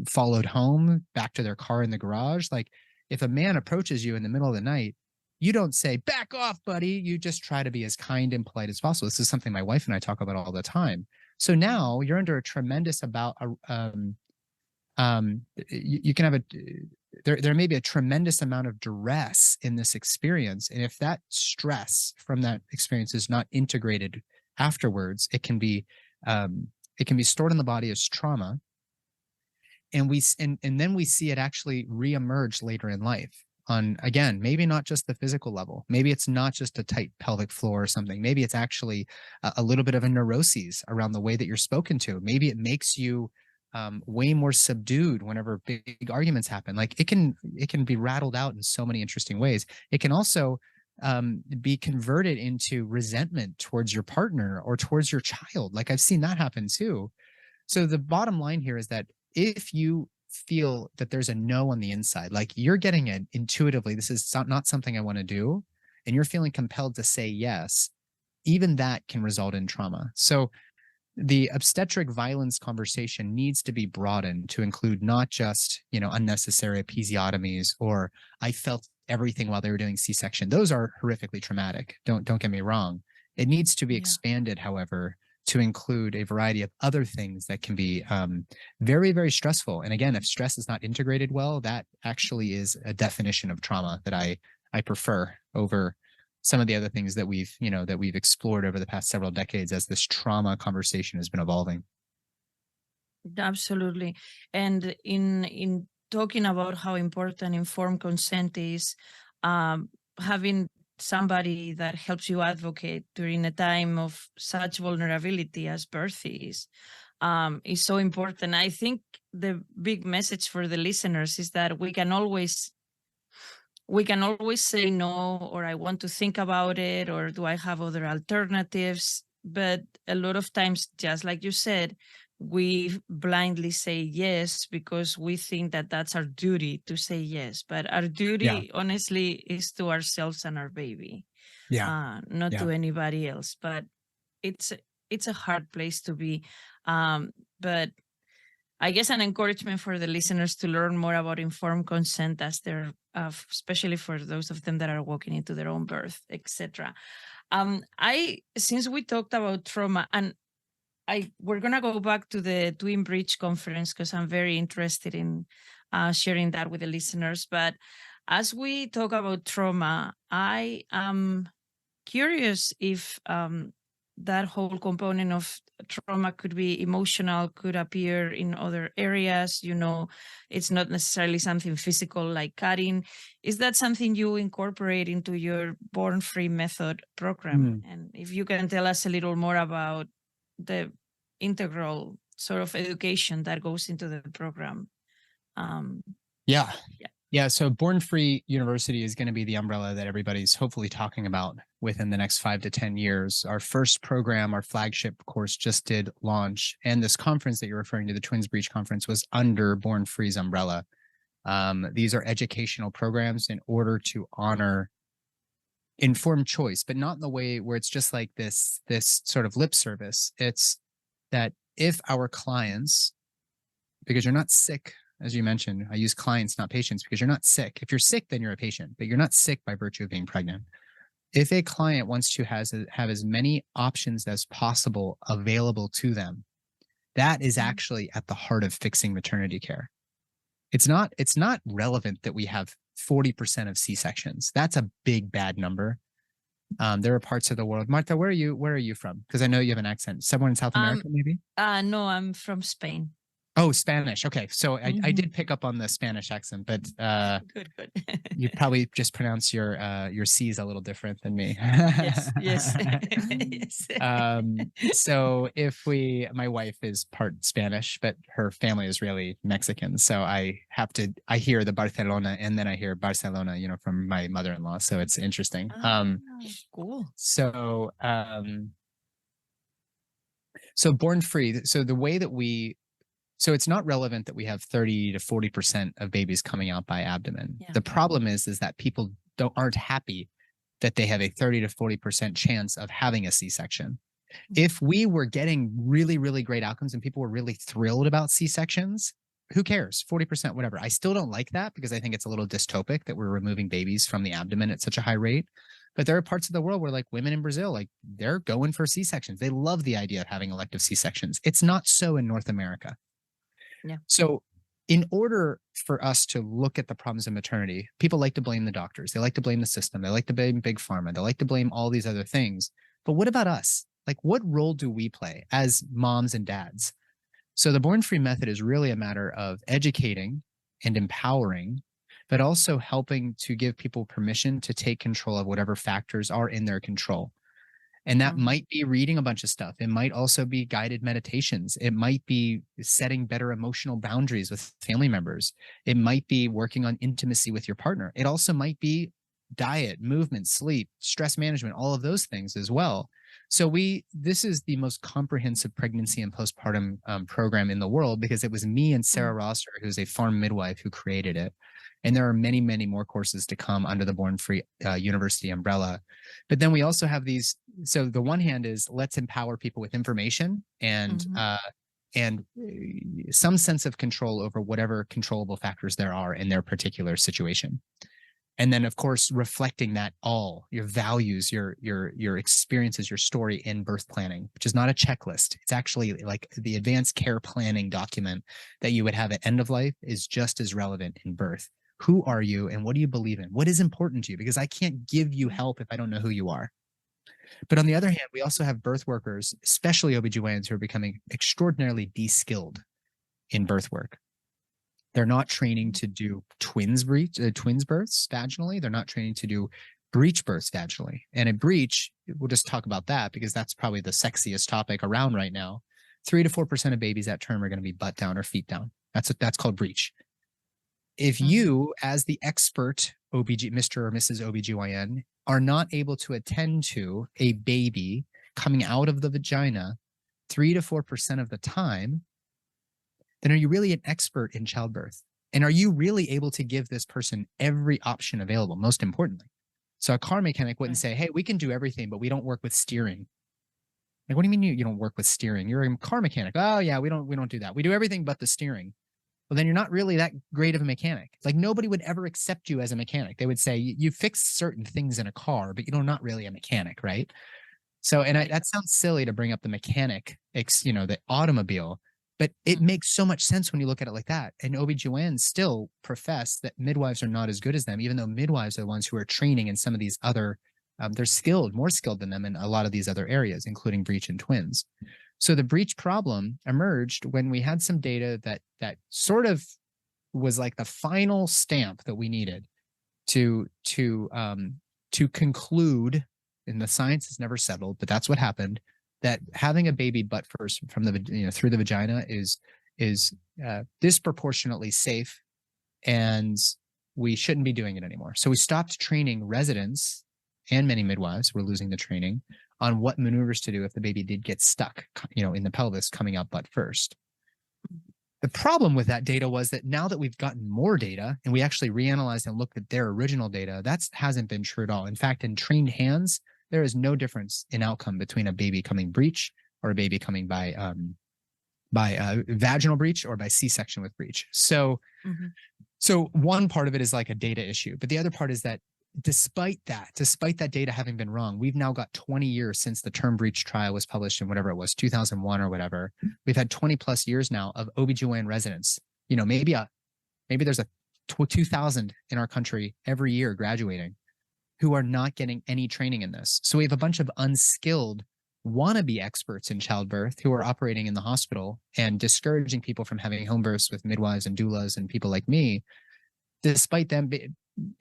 followed home back to their car in the garage. Like if a man approaches you in the middle of the night, you don't say, back off, buddy. You just try to be as kind and polite as possible. This is something my wife and I talk about all the time. So now you're under a tremendous you can have there may be a tremendous amount of duress in this experience. And if that stress from that experience is not integrated afterwards, it can be stored in the body as trauma. And then we see it actually reemerge later in life on, again, maybe not just the physical level. Maybe it's not just a tight pelvic floor or something. Maybe it's actually a little bit of a neuroses around the way that you're spoken to. Maybe it makes you way more subdued whenever big arguments happen. Like it can be rattled out in so many interesting ways. It can also be converted into resentment towards your partner or towards your child. Like I've seen that happen too. So the bottom line here is that if you feel that there's a no on the inside, like you're getting it intuitively, this is not something I want to do, and you're feeling compelled to say yes, even that can result in trauma. So the obstetric violence conversation needs to be broadened to include not just, unnecessary episiotomies or I felt everything while they were doing C-section. Those are horrifically traumatic. Don't get me wrong. It needs to be expanded, however, to include a variety of other things that can be very, very stressful. And again, if stress is not integrated well, that actually is a definition of trauma that I prefer over some of the other things that we've explored over the past several decades as this trauma conversation has been evolving. Absolutely. And in talking about how important informed consent is, having somebody that helps you advocate during a time of such vulnerability as birth is so important. I think the big message for the listeners is that we can always say no, or I want to think about it, or do I have other alternatives? But a lot of times, just like you said, we blindly say yes because we think that that's our duty to say yes. But our duty, honestly, is to ourselves and our baby, not to anybody else. But it's a hard place to be. But I guess an encouragement for the listeners to learn more about informed consent as they're, especially for those of them that are walking into their own birth, etc. Since we talked about trauma, and we're gonna go back to the Twin Breech conference because I'm very interested in sharing that with the listeners. But as we talk about trauma, I am curious if that whole component of trauma could be emotional, could appear in other areas. It's not necessarily something physical like cutting. Is that something you incorporate into your Born Free Method program? And if you can tell us a little more about the integral sort of education that goes into the program. So Born Free University is going to be the umbrella that everybody's hopefully talking about within the next 5 to 10 years. Our first program, our flagship course, just did launch, and this conference that you're referring to, the Twins Breach Conference, was under Born Free's umbrella. These are educational programs in order to honor informed choice, but not in the way where it's just like this sort of lip service. It's that if our clients, because you're not sick, as you mentioned, I use clients, not patients, because you're not sick. If you're sick, then you're a patient, but you're not sick by virtue of being pregnant. If a client wants to have as many options as possible available to them, that is actually at the heart of fixing maternity care. It's not relevant that we have 40% of C-sections. That's a big, bad number. There are parts of the world. Marta, where are you from? Because I know you have an accent. Somewhere in South America, maybe? No, I'm from Spain. Oh, Spanish. Okay. So I did pick up on the Spanish accent, but good. You probably just pronounce your C's a little different than me. Yes. So my wife is part Spanish, but her family is really Mexican. So I hear the Barcelona and then I hear Barcelona, from my mother-in-law. So it's interesting. Cool. So Born Free. So the way that so it's not relevant that we have 30 to 40% of babies coming out by abdomen. Yeah. The problem is that people aren't happy that they have a 30 to 40% chance of having a C-section. If we were getting really, really great outcomes and people were really thrilled about C-sections, who cares? 40%, whatever. I still don't like that because I think it's a little dystopic that we're removing babies from the abdomen at such a high rate. But there are parts of the world where, like, women in Brazil, like, they're going for C-sections. They love the idea of having elective C-sections. It's not so in North America. Yeah. So in order for us to look at the problems of maternity, people like to blame the doctors. They like to blame the system. They like to blame big pharma. They like to blame all these other things. But what about us? Like, what role do we play as moms and dads? So the Born Free Method is really a matter of educating and empowering, but also helping to give people permission to take control of whatever factors are in their control. And that might be reading a bunch of stuff. It might also be guided meditations. It might be setting better emotional boundaries with family members. It might be working on intimacy with your partner. It also might be diet, movement, sleep, stress management, all of those things as well. So this is the most comprehensive pregnancy and postpartum program in the world because it was me and Sarah Rosser, who's a farm midwife, who created it. And there are many, many more courses to come under the Born Free University umbrella. But then we also have these. So the one hand is let's empower people with information and some sense of control over whatever controllable factors there are in their particular situation. And then, of course, reflecting that all your values, your experiences, your story in birth planning, which is not a checklist. It's actually like the advanced care planning document that you would have at end of life is just as relevant in birth. Who are you and what do you believe in? What is important to you? Because I can't give you help if I don't know who you are. But on the other hand, we also have birth workers, especially OBGYNs, who are becoming extraordinarily de-skilled in birth work. They're not training to do twins births vaginally. They're not training to do breech births vaginally. And a breech, we'll just talk about that because that's probably the sexiest topic around right now. 3 to 4% of babies at term are going to be butt down or feet down. That's called breech. If you, as the expert Mr. or Mrs. OBGYN, are not able to attend to a baby coming out of the vagina 3 to 4% of the time, then are you really an expert in childbirth? And are you really able to give this person every option available, most importantly? So a car mechanic wouldn't say, hey, we can do everything, but we don't work with steering. Like, what do you mean you don't work with steering? You're a car mechanic. Oh yeah, we don't do that. We do everything but the steering. Well, then you're not really that great of a mechanic. Like, nobody would ever accept you as a mechanic. They would say you fix certain things in a car, but you're not really a mechanic, right? So, and that sounds silly to bring up the mechanic, the automobile, but it makes so much sense when you look at it like that. And OBGYNs still profess that midwives are not as good as them, even though midwives are the ones who are training in some of these other, they're more skilled than them in a lot of these other areas, including breech and twins. So the breech problem emerged when we had some data that sort of was like the final stamp that we needed to conclude, and the science has never settled, but that's what happened, that having a baby butt first from the through the vagina is disproportionately safe, and we shouldn't be doing it anymore. So we stopped training residents, and many midwives were losing the training on what maneuvers to do if the baby did get stuck, in the pelvis coming out butt first. The problem with that data was that now that we've gotten more data and we actually reanalyzed and looked at their original data, that hasn't been true at all. In fact, in trained hands, there is no difference in outcome between a baby coming breech or a baby coming by vaginal breech or by C-section with breech. So one part of it is like a data issue, but the other part is that despite that data having been wrong, we've now got 20 years since the term breech trial was published in whatever it was, 2001 or whatever. We've had 20 plus years now of OBGYN residents. Maybe there's 2,000 in our country every year graduating who are not getting any training in this. So we have a bunch of unskilled wannabe experts in childbirth who are operating in the hospital and discouraging people from having home births with midwives and doulas and people like me, despite them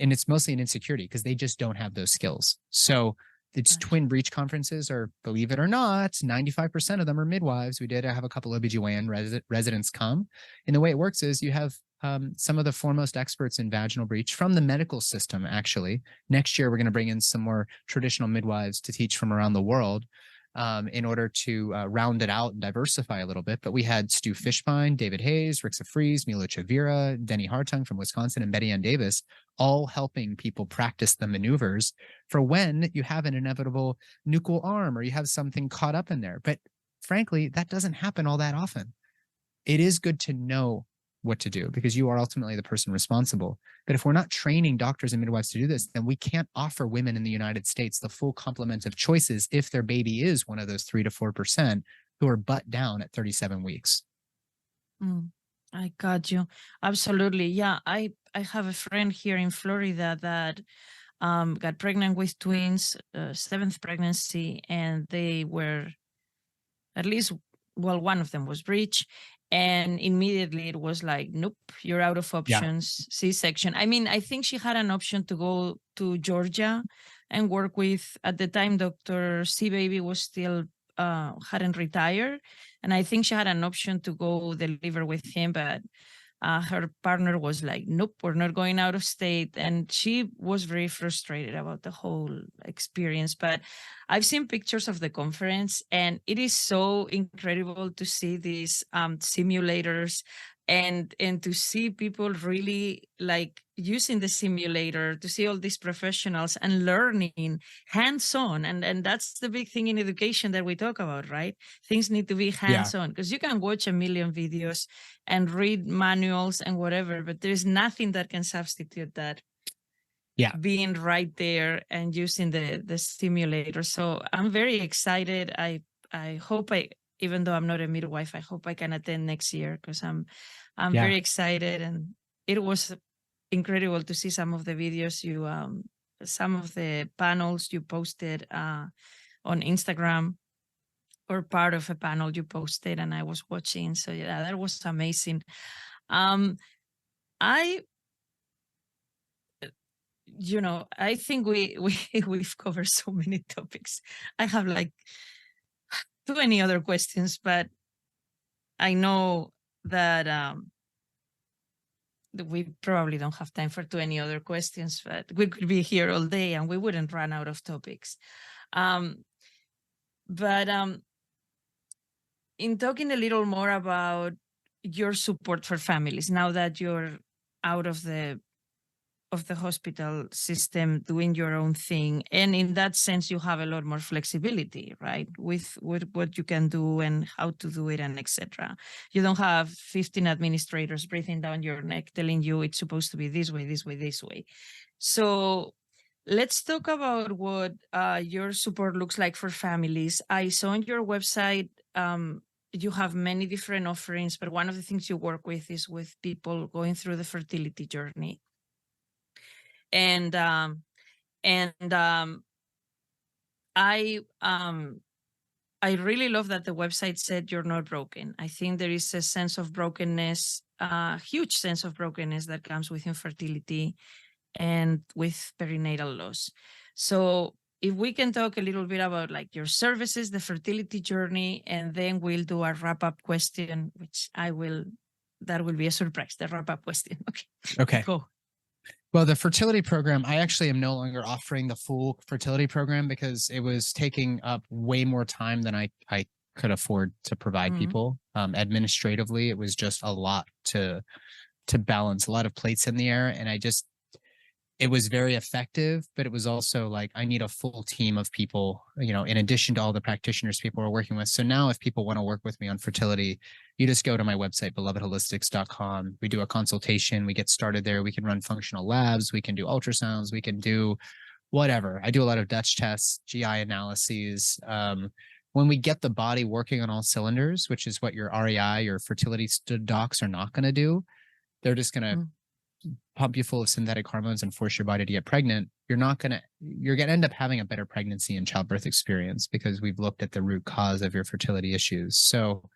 and it's mostly an insecurity because they just don't have those skills. So it's twin breech conferences are, believe it or not, 95% of them are midwives. We did have a couple of OBGYN residents come. And the way it works is you have some of the foremost experts in vaginal breech from the medical system, actually. Next year, we're going to bring in some more traditional midwives to teach from around the world in order to round it out and diversify a little bit. But we had Stu Fishbein, David Hayes, Rixa Fries, Milo Chavira, Denny Hartung from Wisconsin, and Betty Ann Davis, all helping people practice the maneuvers for when you have an inevitable nuchal arm or you have something caught up in there. But frankly, that doesn't happen all that often. It is good to know what to do because you are ultimately the person responsible. But if we're not training doctors and midwives to do this, then we can't offer women in the United States the full complement of choices if their baby is one of those 3 to 4% who are butt down at 37 weeks. I got you. Absolutely. Yeah. I have a friend here in Florida that got pregnant with twins, 7th pregnancy, and they were one of them was breech. And immediately it was like, nope, you're out of options, C-section. I mean, I think she had an option to go to Georgia and work with, at the time, Dr. C-Baby was still, hadn't retired. And I think she had an option to go deliver with him, but her partner was like, nope, we're not going out of state. And she was very frustrated about the whole experience. But I've seen pictures of the conference, and it is so incredible to see these simulators and to see people really like using the simulator, to see all these professionals and learning hands-on. And that's the big thing in education that we talk about, right? Things need to be hands-on because you can watch a million videos and read manuals and whatever, but there's nothing that can substitute that. Being right there and using the simulator. So I'm very excited. I hope even though I'm not a midwife, I hope I can attend next year because I'm very excited. And it was incredible to see some of the videos some of the panels you posted on Instagram, or part of a panel you posted, and I was watching. So yeah, that was amazing. I I think we've covered so many topics. I have like too many other questions, but I know that we probably don't have time for too many other questions, but we could be here all day and we wouldn't run out of topics. But in talking a little more about your support for families, now that you're out of the hospital system doing your own thing, and in that sense you have a lot more flexibility, right, with what you can do and how to do it, and etc. You don't have 15 administrators breathing down your neck telling you it's supposed to be this way, this way, this way. So let's talk about what your support looks like for families. I saw on your website you have many different offerings, but one of the things you work with is with people going through the fertility journey. And I really love that the website said you're not broken. I think there is a sense of brokenness, a huge sense of brokenness that comes with infertility and with perinatal loss. So if we can talk a little bit about like your services, the fertility journey, and then we'll do a wrap-up question, which that will be a surprise, the wrap-up question. Okay. Go. Well, the fertility program, I actually am no longer offering the full fertility program because it was taking up way more time than I could afford to provide people. Administratively, it was just a lot to balance, a lot of plates in the air. And it was very effective, but it was also like, I need a full team of people, in addition to all the practitioners people are working with. So now if people want to work with me on fertility, you just go to my website, belovedholistics.com. We do a consultation. We get started there. We can run functional labs. We can do ultrasounds. We can do whatever. I do a lot of Dutch tests, GI analyses. When we get the body working on all cylinders, which is what your REI, your fertility docs are not going to do, they're just going to pump you full of synthetic hormones and force your body to get pregnant. You're going to end up having a better pregnancy and childbirth experience because we've looked at the root cause of your fertility issues. So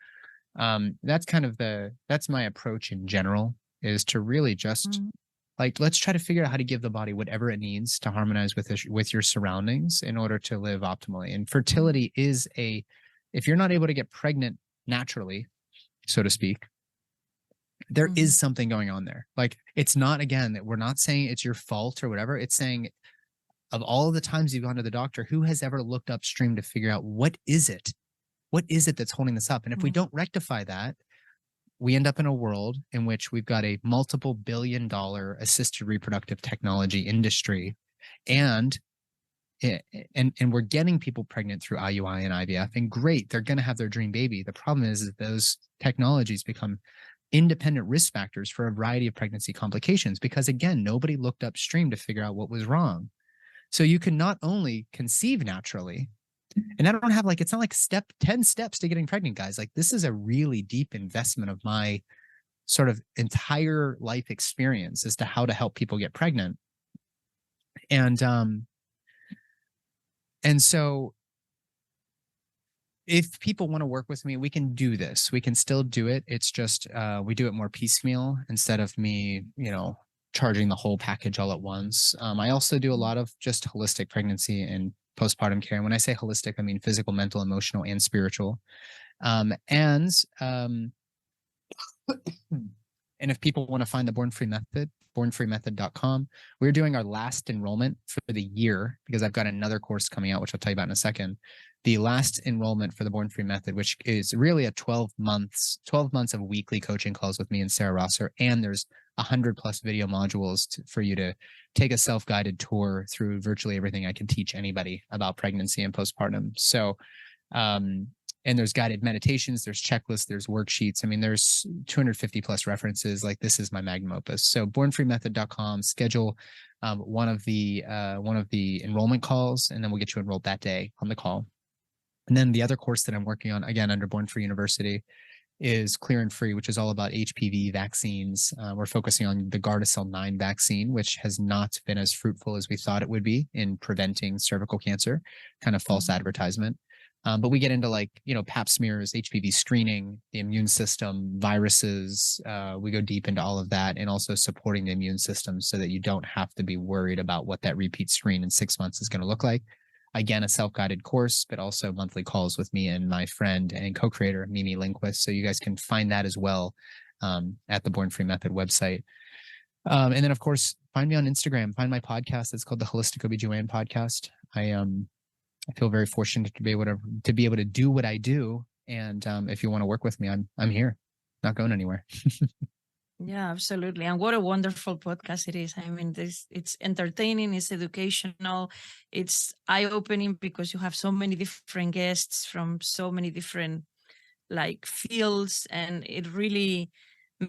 that's my approach in general, is to really just like, let's try to figure out how to give the body whatever it needs to harmonize with your surroundings in order to live optimally. And fertility is if you're not able to get pregnant naturally, so to speak, there is something going on there. Like, it's not, again, that we're not saying it's your fault or whatever. It's saying, of all the times you've gone to the doctor, who has ever looked upstream to figure out what is it that's holding this up? And if we don't rectify that, we end up in a world in which we've got a multiple billion-dollar assisted reproductive technology industry, and we're getting people pregnant through IUI and IVF, and great, they're going to have their dream baby. The problem is that those technologies become independent risk factors for a variety of pregnancy complications because, again, nobody looked upstream to figure out what was wrong. So you can not only conceive naturally, and I don't have it's not like 10 steps to getting pregnant, guys. Like, this is a really deep investment of my sort of entire life experience as to how to help people get pregnant. And so if people want to work with me, we can do this. We can still do it. It's just we do it more piecemeal instead of me, charging the whole package all at once. I also do a lot of just holistic pregnancy and postpartum care. And when I say holistic, I mean physical, mental, emotional, and spiritual. And if people want to find the Born Free Method, bornfreemethod.com. We're doing our last enrollment for the year because I've got another course coming out, which I'll tell you about in a second. The last enrollment for the Born Free Method, which is really a 12 months of weekly coaching calls with me and Sarah Rosser. And there's 100+ video modules for you to take a self-guided tour through virtually everything I can teach anybody about pregnancy and postpartum. So, and there's guided meditations, there's checklists, there's worksheets. I mean, there's 250+ references. Like, this is my magnum opus. So bornfreemethod.com, schedule one of the enrollment calls, and then we'll get you enrolled that day on the call. And then the other course that I'm working on, again, under Born Free University, is Clear and Free, which is all about HPV vaccines. We're focusing on the Gardasil 9 vaccine, which has not been as fruitful as we thought it would be in preventing cervical cancer, kind of false advertisement. But we get into like, pap smears, HPV screening, the immune system, viruses. We go deep into all of that, and also supporting the immune system so that you don't have to be worried about what that repeat screen in 6 months is going to look like. Again, a self-guided course, but also monthly calls with me and my friend and co-creator, Mimi Lindquist. So you guys can find that as well at the Born Free Method website. And then, of course, find me on Instagram. Find my podcast. It's called the Holistic OBGYN Podcast. I feel very fortunate to be able to do what I do. And if you want to work with me, I'm here, not going anywhere. Yeah, absolutely. And what a wonderful podcast it is. I mean, it's entertaining, it's educational, it's eye-opening because you have so many different guests from so many different fields, and it really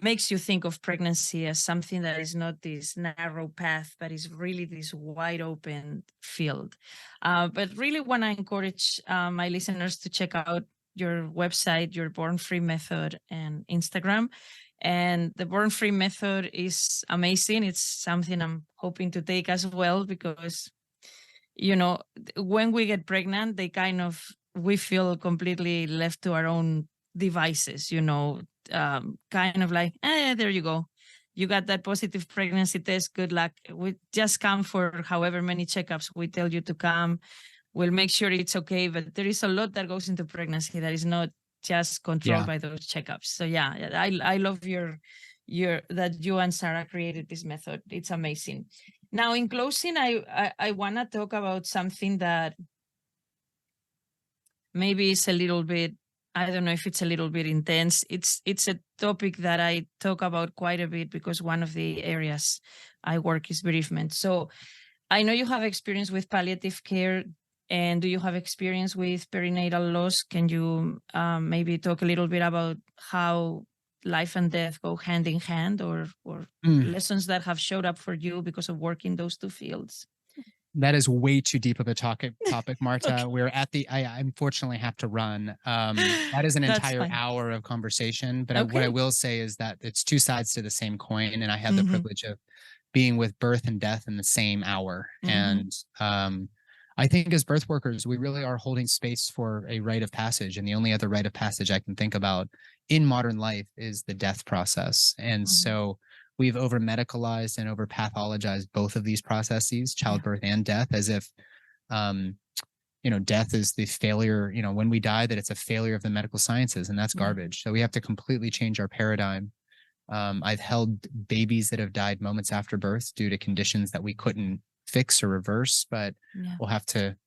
makes you think of pregnancy as something that is not this narrow path, but is really this wide open field. But really want to encourage my listeners to check out your website, your Born Free Method, and Instagram. And the Born Free Method is amazing. It's something I'm hoping to take as well, because, when we get pregnant, we feel completely left to our own devices, kind of like, there you go. You got that positive pregnancy test. Good luck. We just come for however many checkups we tell you to come. We'll make sure it's okay. But there is a lot that goes into pregnancy that is not just controlled by those checkups. So I love that you and Sarah created this method. It's amazing. Now, in closing, I want to talk about something that maybe is a little bit, I don't know if it's a little bit intense. It's a topic that I talk about quite a bit because one of the areas I work is bereavement. So I know you have experience with palliative care. And do you have experience with perinatal loss? Can you maybe talk a little bit about how life and death go hand in hand, or lessons that have showed up for you because of working those two fields? That is way too deep of a topic, Marta. Okay. We're at I unfortunately have to run. That is an entire hour of conversation. But what I will say is that it's two sides to the same coin. And I had the privilege of being with birth and death in the same hour. And I think as birth workers, we really are holding space for a rite of passage. And the only other rite of passage I can think about in modern life is the death process. And so we've over medicalized and over pathologized both of these processes, childbirth and death, as if, death is the failure, when we die, that it's a failure of the medical sciences, and that's garbage. So we have to completely change our paradigm. I've held babies that have died moments after birth due to conditions that we couldn't fix or reverse, but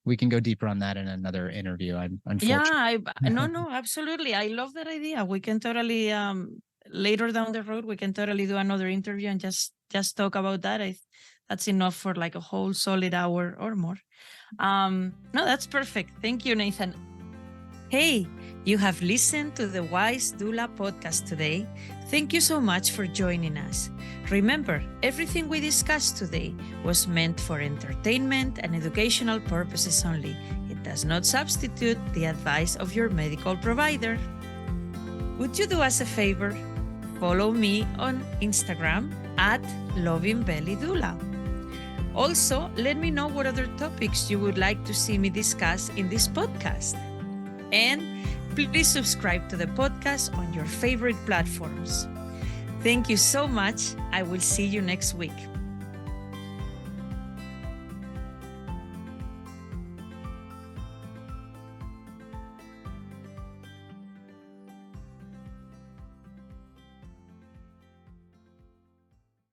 we can go deeper on that in another interview. No, absolutely. I love that idea. We can totally later down the road we can totally do another interview and just talk about that. That's enough for like a whole solid hour or more. No, that's perfect. Thank you, Nathan. Hey, you have listened to the Wise Doula podcast today. Thank you so much for joining us. Remember, everything we discussed today was meant for entertainment and educational purposes only. It does not substitute the advice of your medical provider. Would you do us a favor? Follow me on Instagram at LovingBellyDoula. Also, let me know what other topics you would like to see me discuss in this podcast. And please subscribe to the podcast on your favorite platforms. Thank you so much. I will see you next week.